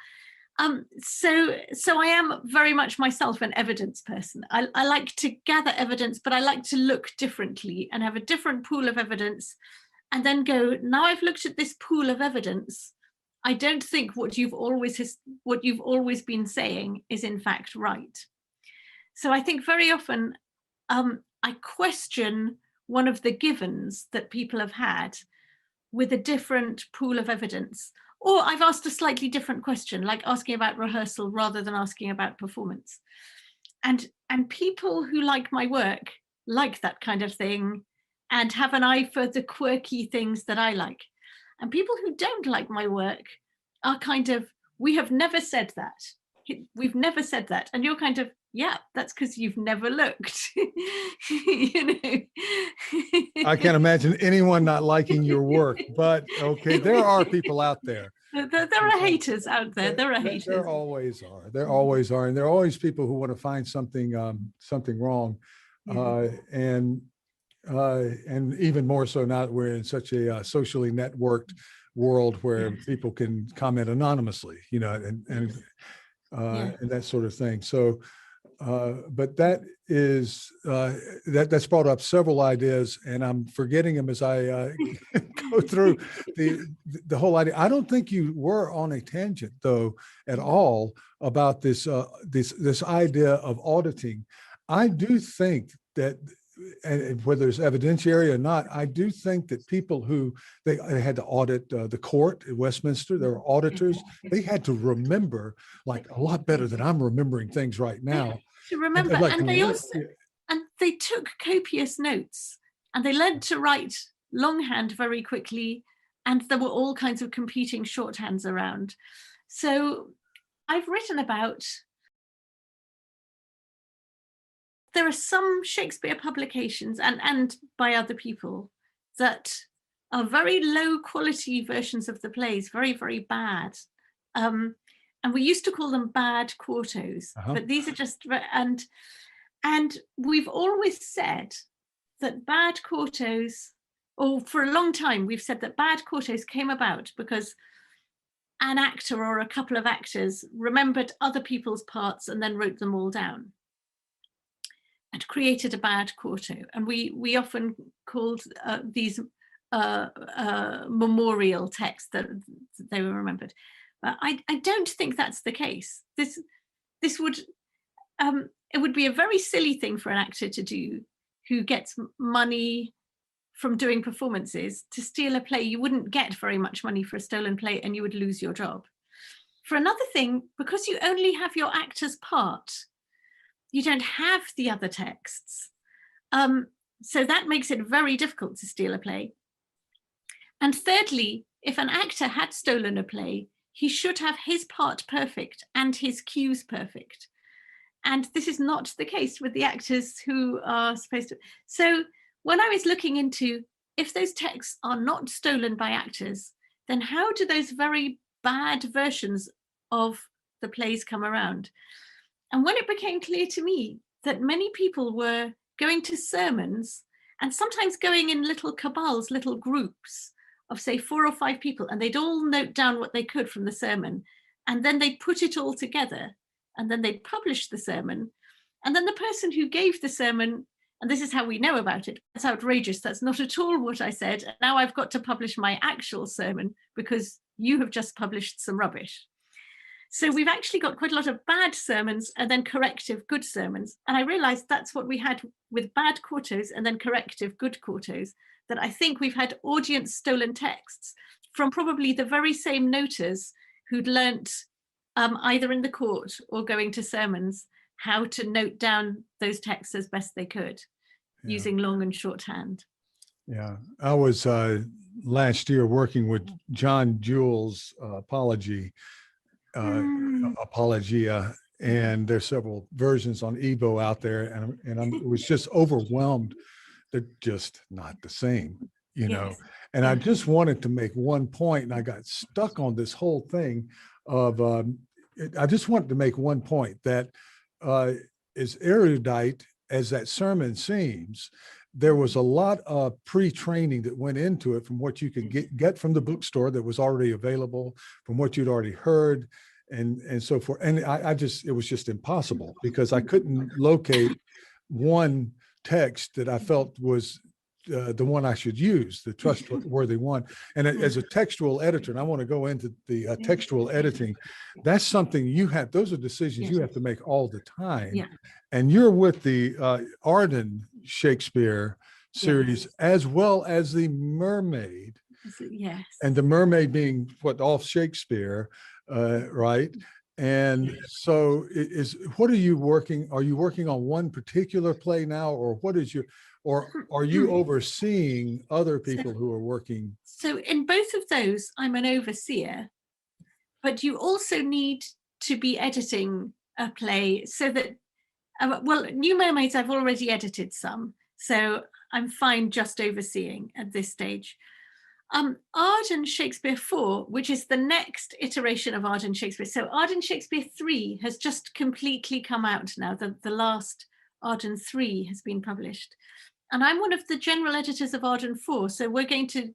So I am very much myself an evidence person. I like to gather evidence, but I like to look differently and have a different pool of evidence, and then go, now I've looked at this pool of evidence, I don't think what you've always been saying is in fact right. So I think very often I question one of the givens that people have had with a different pool of evidence, or I've asked a slightly different question, like asking about rehearsal rather than asking about performance. And people who like my work like that kind of thing and have an eye for the quirky things that I like. And people who don't like my work are kind of, we have never said that. We've never said that. And you're kind of, yeah, that's because you've never looked. You know. I can't imagine anyone not liking your work, but okay, there are people out there. There are haters out there. There are haters. There always are. There always are, and there are always people who want to find something wrong, Yeah. and even more so now that we're in such a socially networked world where people can comment anonymously, you know, and that sort of thing. So, but that is that's brought up several ideas, and I'm forgetting them as I go through the whole idea. I don't think you were on a tangent though at all about this this idea of auditing. I do think that, and whether it's evidentiary or not, I do think that people who they had to audit the court at Westminster, there were auditors. They had to remember like a lot better than I'm remembering things right now. To remember, and they also and they took copious notes, and they learned to write longhand very quickly, and there were all kinds of competing shorthands around. So I've written about, there are some Shakespeare publications and by other people that are very low quality versions of the plays, very, very bad. And we used to call them bad quartos, but these are just, and we've always said that bad quartos, or for a long time, we've said that bad quartos came about because an actor or a couple of actors remembered other people's parts and then wrote them all down and created a bad quarto. And we often called these memorial texts that they were remembered. But I don't think that's the case. This would, it would be a very silly thing for an actor to do who gets money from doing performances to steal a play. You wouldn't get very much money for a stolen play, and you would lose your job. For another thing, because you only have your actor's part, you don't have the other texts. So that makes it very difficult to steal a play. And thirdly, if an actor had stolen a play, he should have his part perfect and his cues perfect. And this is not the case with the actors who are supposed to. So when I was looking into, if those texts are not stolen by actors, then how do those very bad versions of the plays come around? And when it became clear to me that many people were going to sermons and sometimes going in little cabals, little groups of say 4 or 5 people, and they'd all note down what they could from the sermon, and then they'd put it all together, and then they'd publish the sermon. And then the person who gave the sermon, and this is how we know about it, that's outrageous, that's not at all what I said, now I've got to publish my actual sermon because you have just published some rubbish. So we've actually got quite a lot of bad sermons and then corrective good sermons. And I realized that's what we had with bad quartos and then corrective good quartos, that I think we've had audience stolen texts from probably the very same noters who'd learnt either in the court or going to sermons how to note down those texts as best they could, using long and shorthand. Yeah, I was last year working with John Jewell's Apologia, and there's several versions on Evo out there, and I was just overwhelmed. They're just not the same, you know. And I just wanted to make one point, and I got stuck on this whole thing of, I just wanted to make one point that as erudite as that sermon seems, there was a lot of pre-training that went into it from what you could get from the bookstore that was already available, from what you'd already heard, and so forth. And it was just impossible because I couldn't locate one text that I felt was the one I should use, the trustworthy one. And as a textual editor, and I want to go into the textual editing, that's something those are decisions you have to make all the time. Yeah. And you're with the Arden Shakespeare series, as well as the Mermaid. Yes. And the Mermaid being off Shakespeare, right? And so what are you working on one particular play now, or are you overseeing other people who are working? So in both of those, I'm an overseer, but you also need to be editing a play so that, New Mermaids, I've already edited some, so I'm fine just overseeing at this stage. Arden Shakespeare 4, which is the next iteration of Arden Shakespeare. So Arden Shakespeare 3 has just completely come out now. The last Arden 3 has been published. And I'm one of the general editors of Arden 4. So we're going to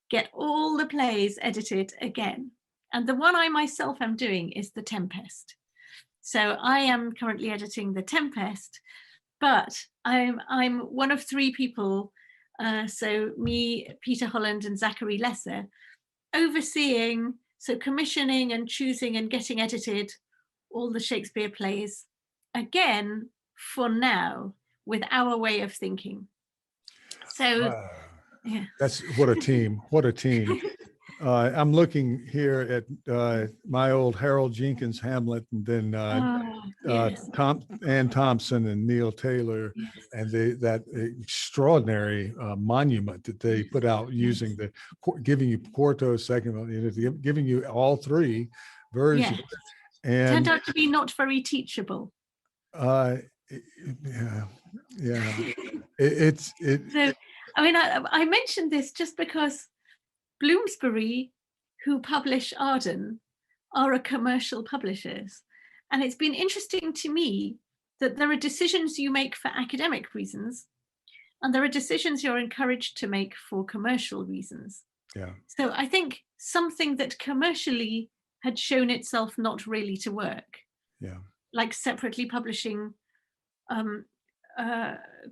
get all the plays edited again. And the one I myself am doing is The Tempest. So I am currently editing The Tempest, but I'm one of three people, so me, Peter Holland and Zachary Lesser, overseeing, so commissioning and choosing and getting edited all the Shakespeare plays, again, for now, with our way of thinking. So, that's what a team, what a team. I'm looking here at my old Harold Jenkins Hamlet, and then Ann Thompson and Neil Taylor, and that extraordinary monument that they put out using giving you quarto, second, giving you all three versions. And turned out to be not very teachable. So, I mean, I mentioned this just because Bloomsbury, who publish Arden, are a commercial publishers. And it's been interesting to me that there are decisions you make for academic reasons, and there are decisions you're encouraged to make for commercial reasons. Yeah. So I think something that commercially had shown itself not really to work, like separately publishing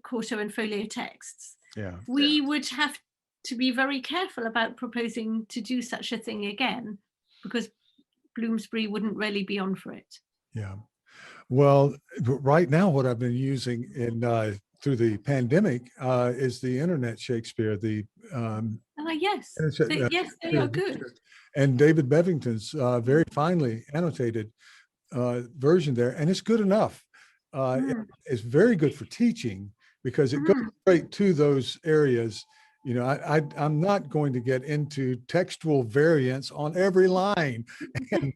quarto and folio texts, we would have to be very careful about proposing to do such a thing again, because Bloomsbury wouldn't really be on for it. Yeah. Well, right now, what I've been using through the pandemic is the internet Shakespeare. Yes, they are good. And David Bevington's very finely annotated version there, and it's good enough. It's very good for teaching because it goes straight to those areas. You know, I'm not going to get into textual variants on every line. And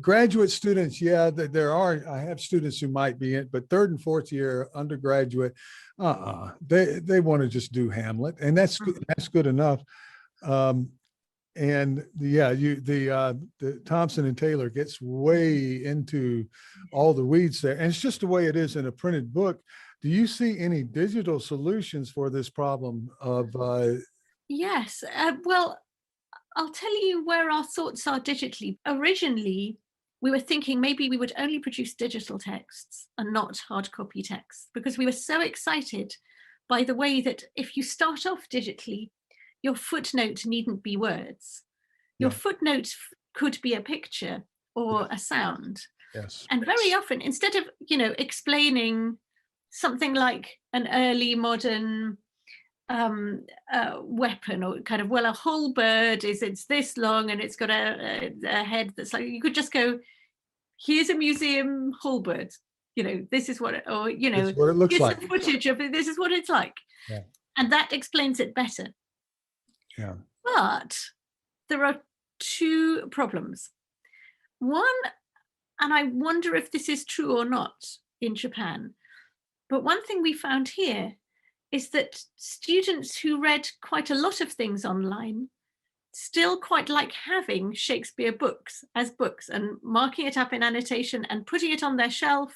graduate students, I have students who might be in, but third and fourth year undergraduate, they want to just do Hamlet, and that's good enough. And the Thompson and Taylor gets way into all the weeds there, and it's just the way it is in a printed book. Do you see any digital solutions for this problem of? Yes, well, I'll tell you where our thoughts are digitally. Originally, we were thinking maybe we would only produce digital texts and not hard copy texts, because we were so excited by the way that if you start off digitally, your footnote needn't be words. Your footnote could be a picture, or a sound. Yes. And very often, instead of, explaining something like an early modern weapon, or kind of, well, a whole bird it's this long and it's got a head that's like, you could just go, here's a museum whole bird, this is what it, or It's what it looks here's like. some footage of it, this is what it's like. Yeah. And that explains it better. Yeah. But there are two problems. One, and I wonder if this is true or not in Japan, but one thing we found here is that students who read quite a lot of things online still quite like having Shakespeare books as books and marking it up in annotation and putting it on their shelf.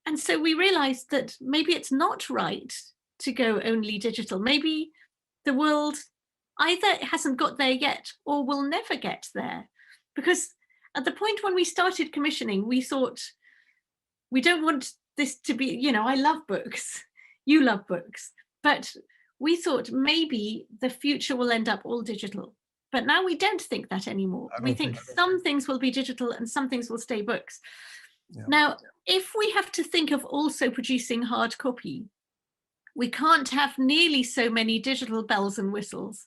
And so we realized that maybe it's not right to go only digital. Maybe the world either hasn't got there yet or will never get there. Because at the point when we started commissioning, we thought, we don't want this to be, I love books, you love books, but we thought maybe the future will end up all digital. But now we don't think that anymore. We think some things will be digital and some things will stay books. Yeah. Now, if we have to think of also producing hard copy, we can't have nearly so many digital bells and whistles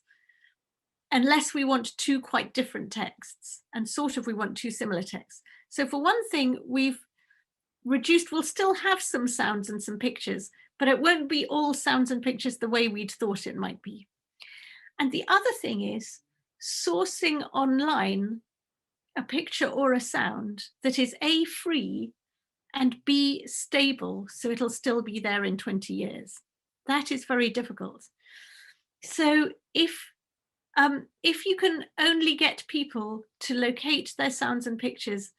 unless we want two quite different texts, and sort of we want two similar texts. So for one thing, we've reduced, we'll still have some sounds and some pictures, but it won't be all sounds and pictures the way we'd thought it might be. And the other thing is sourcing online a picture or a sound that is A, free, and B, stable, so it'll still be there in 20 years. That is very difficult. So if you can only get people to locate their sounds and pictures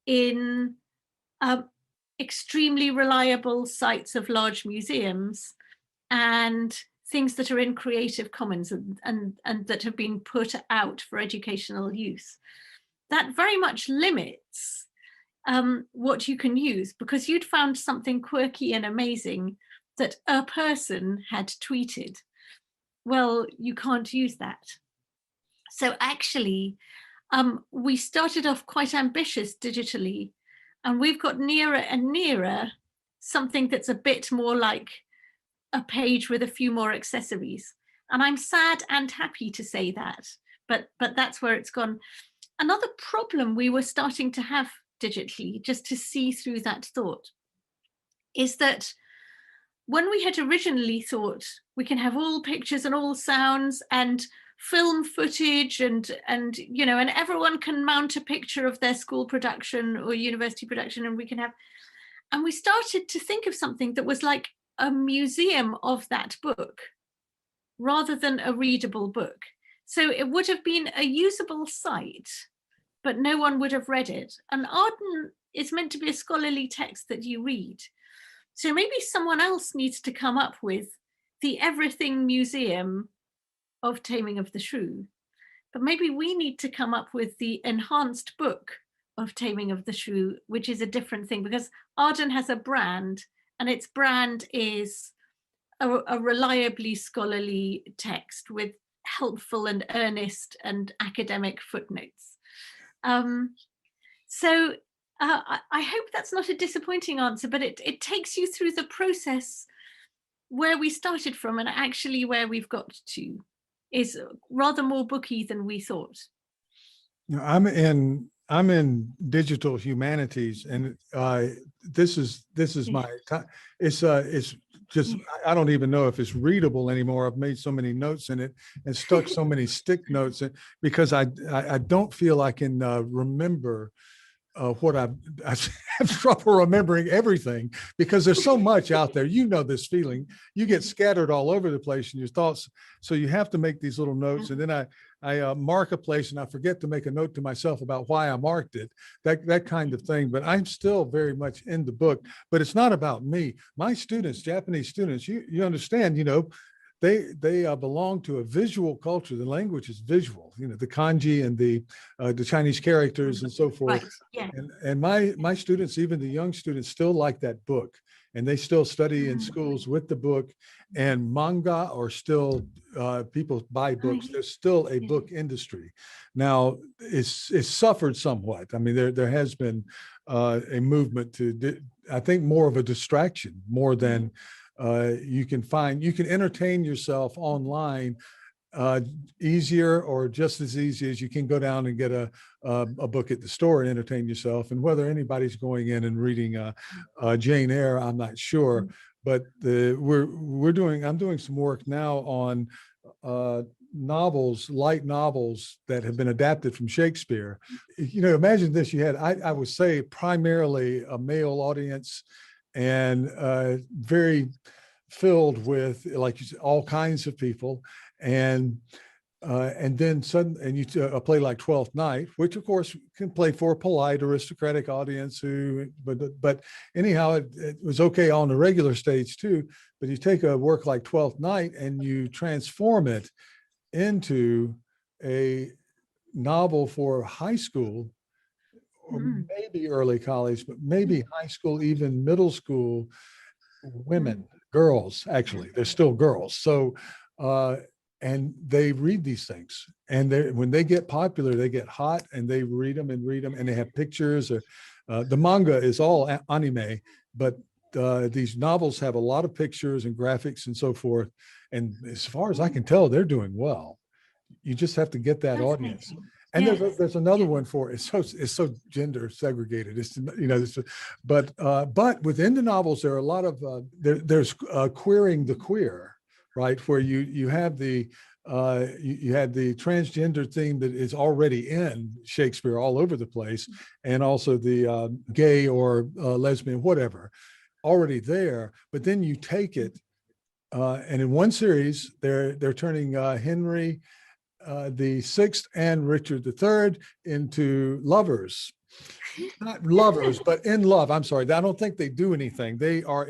in extremely reliable sites of large museums and things that are in Creative Commons and that have been put out for educational use, that very much limits what you can use, because you'd found something quirky and amazing that a person had tweeted. Well, you can't use that. So actually, we started off quite ambitious digitally, and we've got nearer and nearer something that's a bit more like a page with a few more accessories. And I'm sad and happy to say that, but that's where it's gone. Another problem we were starting to have digitally, just to see through that thought, is that when we had originally thought we can have all pictures and all sounds and film footage and everyone can mount a picture of their school production or university production, and we started to think of something that was like a museum of that book rather than a readable book. So it would have been a usable site, but no one would have read it. And Arden is meant to be a scholarly text that you read. So maybe someone else needs to come up with the everything museum of Taming of the Shrew. But maybe we need to come up with the enhanced book of Taming of the Shrew, which is a different thing, because Arden has a brand, and its brand is a reliably scholarly text with helpful and earnest and academic footnotes. So I hope that's not a disappointing answer, but it takes you through the process where we started from and actually where we've got to is rather more booky than we thought. You know, I'm in digital humanities, and this is my time. It's just, I don't even know if it's readable anymore. I've made so many notes in it and stuck so many stick notes in, because I don't feel I can remember what I have trouble remembering everything, because there's so much out there. You know this feeling. You get scattered all over the place in your thoughts. So you have to make these little notes. And then I mark a place and I forget to make a note to myself about why I marked it, that kind of thing. But I'm still very much in the book. But it's not about me. My students, Japanese students, you understand, they belong to a visual culture. The language is visual, the kanji and the Chinese characters and so forth. Right. Yeah. And my students, even the young students, still like that book. and they still study in schools with the book. And manga are still, people buy books. There's still a book industry. Now it's suffered somewhat. I mean, there has been a movement to, I think, more of a distraction, more than you can entertain yourself online easier, or just as easy as you can go down and get a book at the store and entertain yourself. And whether anybody's going in and reading Jane Eyre, I'm not sure. But I'm doing some work now on novels, light novels that have been adapted from Shakespeare. You know, imagine this: you had, I would say, primarily a male audience, and very filled with, like you said, all kinds of people. And then a play like Twelfth Night, which of course can play for a polite aristocratic audience but anyhow, it was okay on the regular stage too. But you take a work like Twelfth Night and you transform it into a novel for high school, or maybe early college, but maybe high school, even middle school women, girls, actually, they're still girls. So, and they read these things, and when they get popular, they get hot, and they read them, and they have pictures. Or the manga is all anime, but these novels have a lot of pictures and graphics and so forth. And as far as I can tell, they're doing well. You just have to get that audience. And there's another one for it's so gender segregated. It's, you know, but within the novels there are a lot of there's queering the queer, right? Where you have the you had the transgender theme that is already in Shakespeare all over the place, and also the gay or lesbian, whatever, already there. But then you take it, and in one series they're turning Henry the Sixth and Richard III into lovers. Not lovers, but in love. I'm sorry. I don't think they do anything. They are,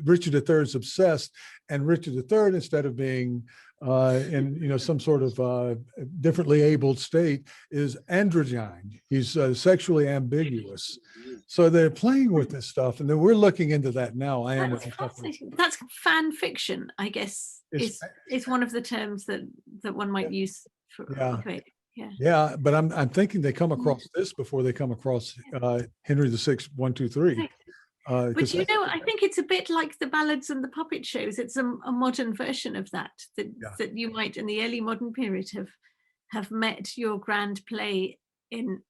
Richard III is obsessed, and Richard III, instead of being in, you know, some sort of differently abled state, is androgyne. He's sexually ambiguous. So they're playing with this stuff, and then we're looking into that now. That's fascinating. That's fan fiction, I guess, is one of the terms that one might use for it. Yeah, but I'm thinking they come across this before they come across Henry VI, 1, 2, 3. But you know, I think it's a bit like the ballads and the puppet shows. It's a modern version of that you might, in the early modern period, have met your grand play in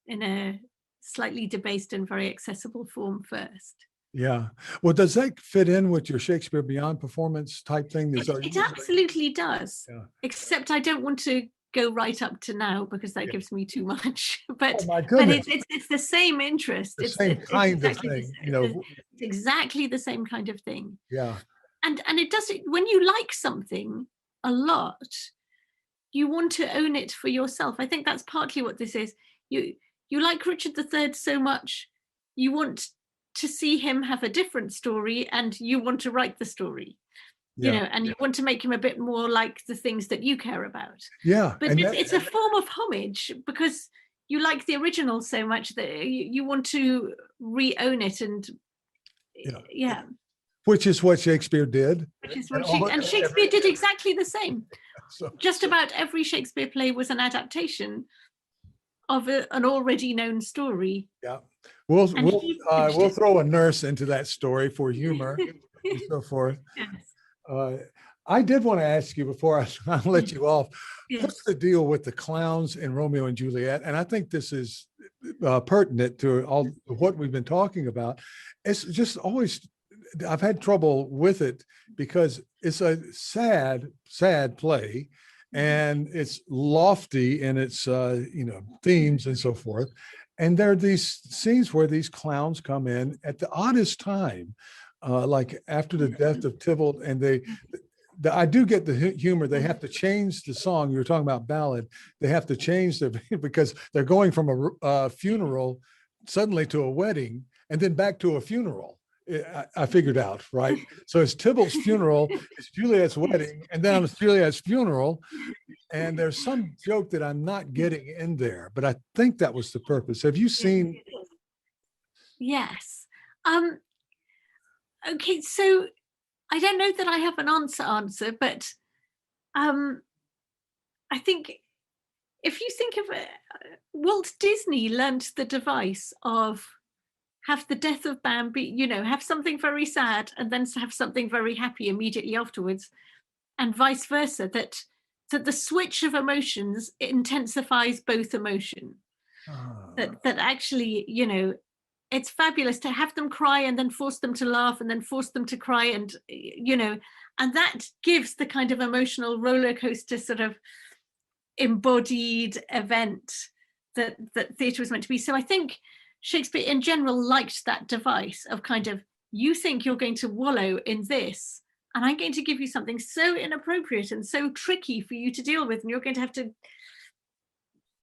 a slightly debased and very accessible form first. Yeah. Well, does that fit in with your Shakespeare Beyond performance type thing? It absolutely does. Yeah. Except I don't want to go right up to now, because that gives me too much. But it's the same interest. It's the same kind of thing. You know, it's exactly the same kind of thing. Yeah. And it does it when you like something a lot, you want to own it for yourself. I think that's partly what this is. You like Richard III so much, you want to see him have a different story, and you want to write the story. You know, and you want to make him a bit more like the things that you care about. Yeah. But it's a form of homage, because you like the original so much that you want to re-own it. And which is what Shakespeare did. And Shakespeare did exactly the same. So, just about every Shakespeare play was an adaptation of an already known story. Yeah. We'll throw a nurse into that story for humor and so forth. Yes. I did want to ask you before I let you off, what's the deal with the clowns in Romeo and Juliet? And I think this is pertinent to all what we've been talking about. It's just always, I've had trouble with it because it's a sad, sad play, and it's lofty in its themes and so forth. And there are these scenes where these clowns come in at the oddest time, like after the death of Tybalt, and I do get the humor. They have to change the song. You were talking about ballad. They have to change because they're going from a funeral suddenly to a wedding, and then back to a funeral. I figured out, right? So it's Tybalt's funeral, it's Juliet's wedding, and then it's Juliet's funeral. And there's some joke that I'm not getting in there, but I think that was the purpose. Have you seen? Yes. Okay, so I don't know that I have an answer, but I think if you think of it, Walt Disney learnt the device of have the death of Bambi, have something very sad and then have something very happy immediately afterwards, and vice versa, that the switch of emotions intensifies both emotion. That actually, it's fabulous to have them cry and then force them to laugh and then force them to cry, and and that gives the kind of emotional roller coaster sort of embodied event that theatre was meant to be. So I think Shakespeare in general liked that device of kind of, you think you're going to wallow in this, and I'm going to give you something so inappropriate and so tricky for you to deal with, and you're going to have to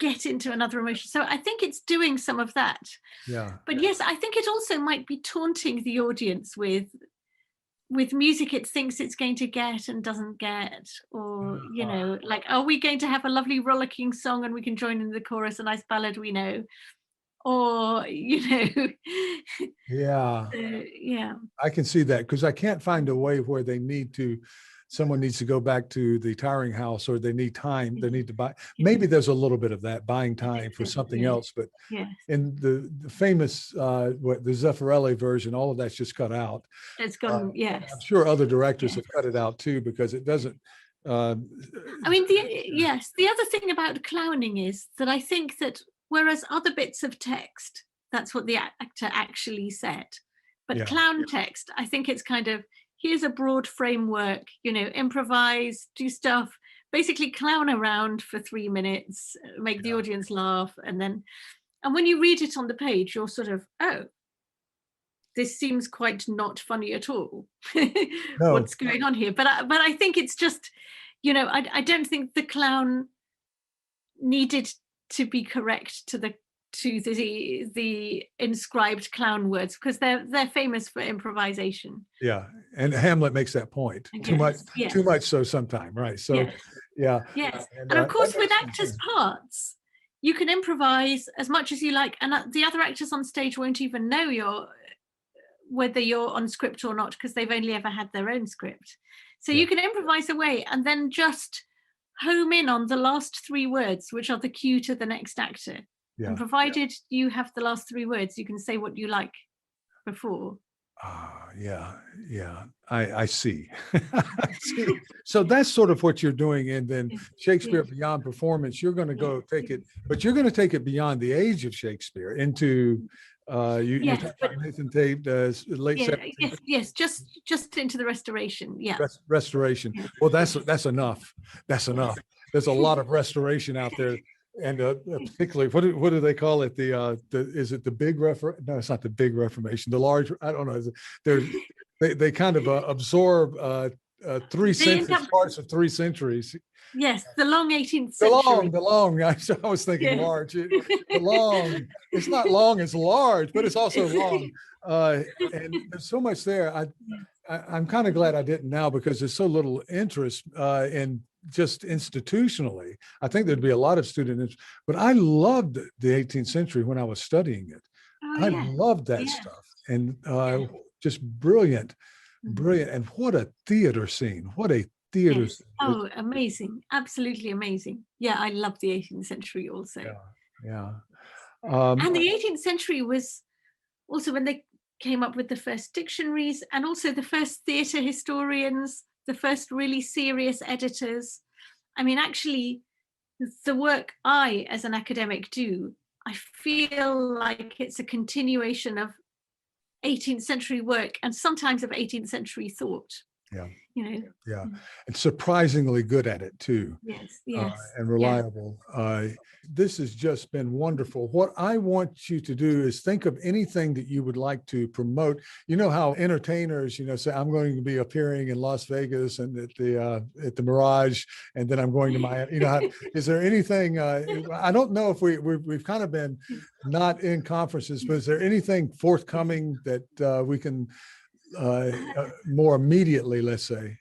get into another emotion. So I think it's doing some of that. Yeah. But yes, I think it also might be taunting the audience with music it thinks it's going to get and doesn't get, or like, are we going to have a lovely rollicking song and we can join in the chorus, a nice ballad we know, or Yeah. yeah. I can see that, because I can't find a way where someone needs to go back to the tiring house, or they need time, they need to buy. Maybe there's a little bit of that, buying time for something else, but Yes. in the famous, the Zeffirelli version, all of that's just cut out. It's gone, yes. I'm sure other directors have cut it out too, because it doesn't. I mean, the other thing about clowning is that I think that whereas other bits of text, that's what the actor actually said. But clown text, I think it's kind of, here's a broad framework, improvise, do stuff, basically clown around for 3 minutes, make the audience laugh. And when you read it on the page, you're sort of, oh, this seems quite not funny at all. No. What's going on here? But I think it's just, I don't think the clown needed to be correct to the inscribed clown words, because they're famous for improvisation. Yeah, and Hamlet makes that point too much so sometimes, right? So yes. And of course with actors' parts, you can improvise as much as you like, and the other actors on stage won't even know whether you're on script or not, because they've only ever had their own script. So you can improvise away and then just home in on the last 3 words, which are the cue to the next actor. And provided you have the last 3 words, you can say what you like before. I see. I see. So that's sort of what you're doing. And then Shakespeare Beyond Performance, you're going to go take it, but you're going to take it beyond the age of Shakespeare into you talked about Nathan Tate, late 70s. Yes, just into the Restoration. Restoration. Well, that's enough. That's enough. There's a lot of restoration out there. And particularly, what do they call it? Is it the big No, it's not the big Reformation. The large, I don't know. They kind of absorb 3 centuries, parts of 3 centuries. Yes, the long 18th century. The long. I was thinking large. The long. It's not long. It's large, but it's also long. And there's so much there. I'm kind of glad I didn't now, because there's so little interest in just institutionally. I think there'd be a lot of student interest, but I loved the 18th century when I was studying it. I loved that stuff, and just brilliant. And what a theater scene. What a theater scene. Oh, amazing. Absolutely amazing. Yeah, I love the 18th century also. And the 18th century was also when they came up with the first dictionaries, and also the first theatre historians, the first really serious editors. I mean, actually, the work I, as an academic, do, I feel like it's a continuation of 18th century work, and sometimes of 18th century thought. And surprisingly good at it too. Yes. And reliable. This has just been wonderful. What I want you to do is think of anything that you would like to promote. You know how entertainers, say, I'm going to be appearing in Las Vegas and at the Mirage, and then I'm going to Miami. Is there anything? I don't know if we've kind of been not in conferences, but is there anything forthcoming that we can more immediately, let's say?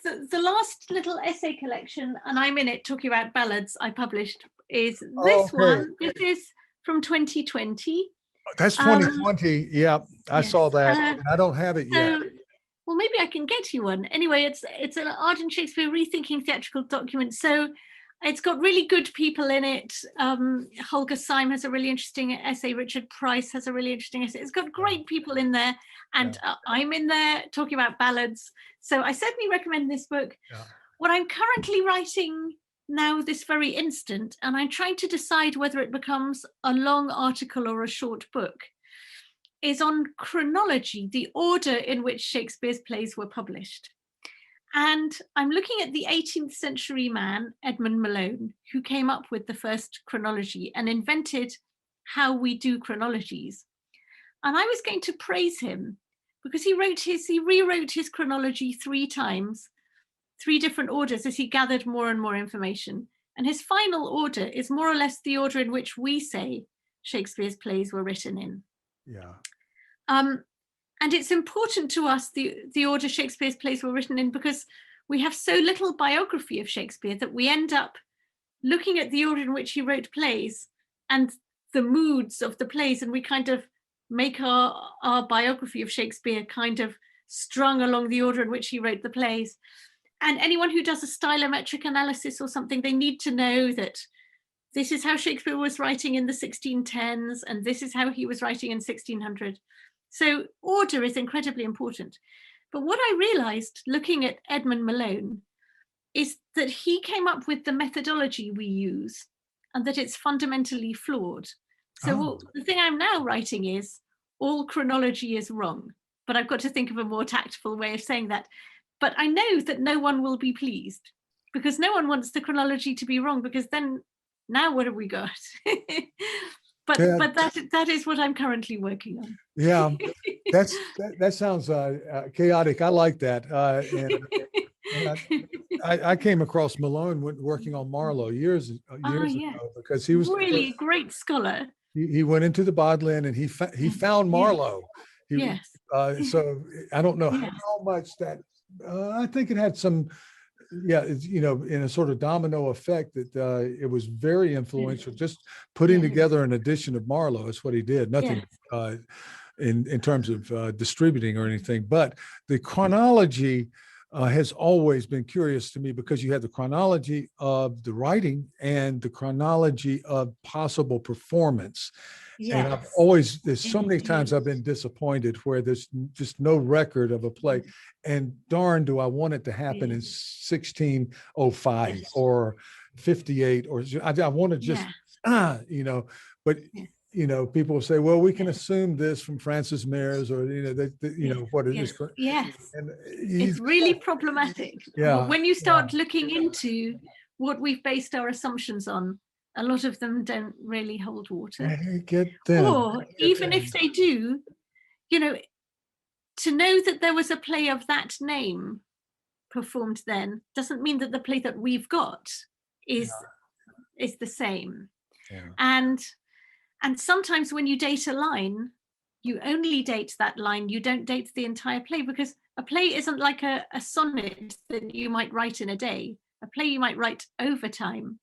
The last little essay collection, and I'm in it talking about ballads, I published, is this one. This is from 2020. That's Um, 2020. Yeah, I yes. saw that. And I don't have it yet. So, well, maybe I can get you one. Anyway, it's an Arden Shakespeare rethinking theatrical document. So it's got really good people in it. Holger Syme has a really interesting essay. Richard Price has a really interesting essay. It's got great people in there. And I'm in there talking about ballads. So I certainly recommend this book. Yeah. What I'm currently writing now, this very instant, and I'm trying to decide whether it becomes a long article or a short book, is on chronology, the order in which Shakespeare's plays were published. And I'm looking at the 18th century man, Edmund Malone, who came up with the first chronology and invented how we do chronologies. And I was going to praise him because he rewrote his chronology 3 times, 3 different orders as he gathered more and more information. And his final order is more or less the order in which we say Shakespeare's plays were written in. Yeah. And it's important to us, the order Shakespeare's plays were written in, because we have so little biography of Shakespeare that we end up looking at the order in which he wrote plays and the moods of the plays, and we kind of make our biography of Shakespeare kind of strung along the order in which he wrote the plays. And anyone who does a stylometric analysis or something, they need to know that this is how Shakespeare was writing in the 1610s, and this is how he was writing in 1600. So order is incredibly important. But what I realized looking at Edmund Malone is that he came up with the methodology we use and that it's fundamentally flawed. So the thing I'm now writing is all chronology is wrong, but I've got to think of a more tactful way of saying that. But I know that no one will be pleased because no one wants the chronology to be wrong, because then now what have we got? But that is what I'm currently working on. Yeah, that sounds chaotic. I like that. And I came across Malone working on Marlowe years ago, because he was really a great scholar. He went into the Bodleian and he found Marlowe. Yes. So I don't know how much that. I think it had some. Yeah, in a sort of domino effect, that it was very influential. Just putting together an edition of Marlowe is what he did. Nothing in terms of distributing or anything. But the chronology has always been curious to me, because you have the chronology of the writing and the chronology of possible performance. Yes. And there's so many times I've been disappointed where there's just no record of a play. And darn, do I want it to happen in 1605 or 58, or I want to just, but people will say, well, we can assume this from Francis Mears, or, what it is. Yes. And it's really problematic. Yeah. When you start looking into what we've based our assumptions on, a lot of them don't really hold water. Or even if they do, to know that there was a play of that name performed then doesn't mean that the play that we've got is the same. Yeah. And sometimes when you date a line, you only date that line. You don't date the entire play, because a play isn't like a sonnet that you might write in a day. A play you might write over time.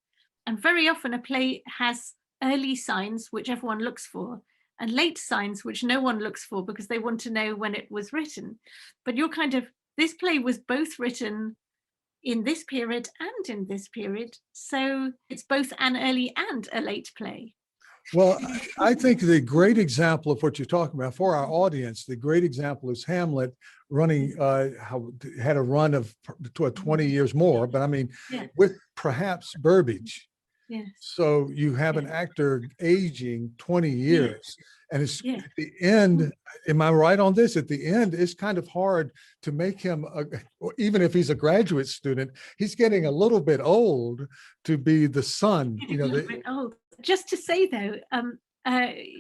And very often a play has early signs, which everyone looks for, and late signs, which no one looks for because they want to know when it was written. But this play was both written in this period and in this period. So it's both an early and a late play. Well, I think the great example of what you're talking about for our audience, the great example is Hamlet running, had a run of 20 years more, but I mean, with perhaps Burbage. Yes. So you have an actor aging 20 years, and it's at the end. Am I right on this? At the end, it's kind of hard to make him, even if he's a graduate student, he's getting a little bit old to be the son. Old. Just to say though,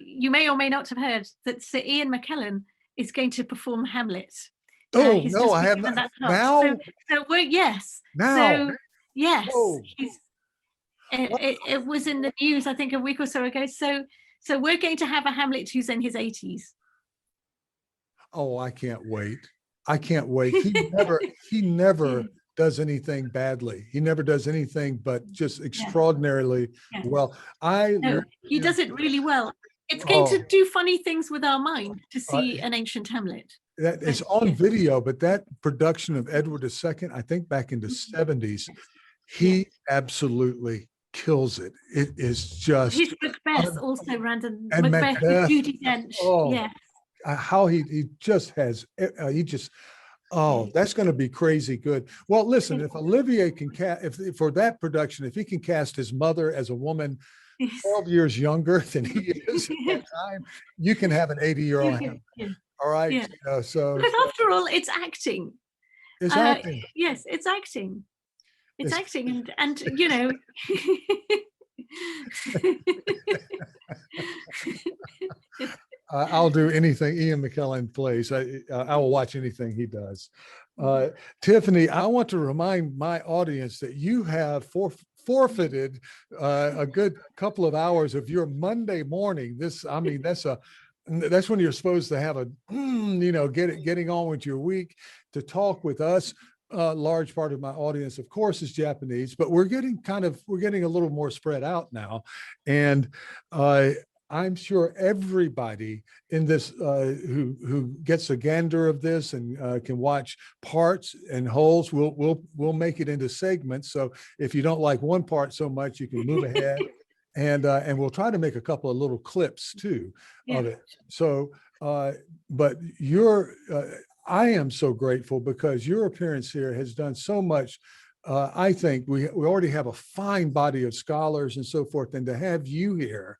you may or may not have heard that Sir Ian McKellen is going to perform Hamlet. Oh no, I have not. Now. Now. So yes, it was in the news, I think, a week or so ago. So we're going to have a Hamlet who's in his 80s. Oh, I can't wait. He never does anything badly. He never does anything but just extraordinarily well. He does it really well. It's going Oh, to do funny things with our mind to uh, see an ancient Hamlet. that it's on video, but that production of Edward II, I think back in the 70s, he absolutely kills it. It is just His Macbeth also, Brandon. and Macbeth with Macbeth. Judi Dench. Oh, Yeah. how he just has he just that's going to be crazy good. Well, listen, if Olivier can cast, if for that production, if he can cast his mother as a woman 12 years younger than he is at that time, you can have an 80-year-old Hamlet. Yeah. All right. Yeah. You know, so Because after all, it's acting. it's acting. Yes, it's acting. It's It's- acting, and you know. I'll do anything Ian McKellen plays. I will watch anything he does. Tiffany, I want to remind my audience that you have forfeited a good couple of hours of your Monday morning. I mean, that's when you're supposed to have a, getting on with your week to talk with us. Large part of my audience, of course, is Japanese, but we're getting a little more spread out now, and I'm sure everybody in this who gets a gander of this and can watch parts and wholes, we'll make it into segments. So if you don't like one part so much, you can move ahead, and we'll try to make a couple of little clips too of it. So, but I am so grateful because your appearance here has done so much. I think we already have a fine body of scholars and so forth, and to have you here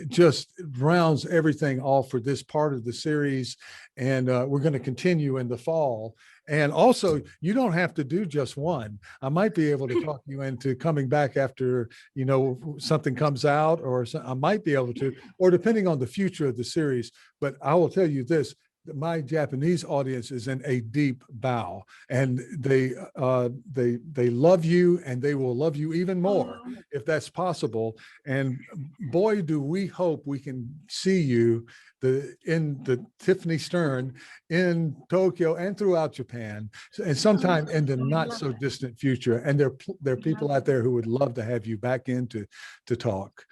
just rounds everything off for this part of the series. And we're going to continue in the fall. And also, you don't have to do just one. I might be able to talk you into coming back after, something comes out, or I might be able to, or depending on the future of the series. But I will tell you this. My Japanese audience is in a deep bow, and they love you, and they will love you even more if that's possible. And boy, do we hope we can see you in the Tiffany Stern in Tokyo and throughout Japan, and sometime in the not so distant future. And there are people out there who would love to have you back in to talk.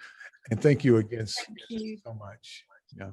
And thank you again so much. Yeah.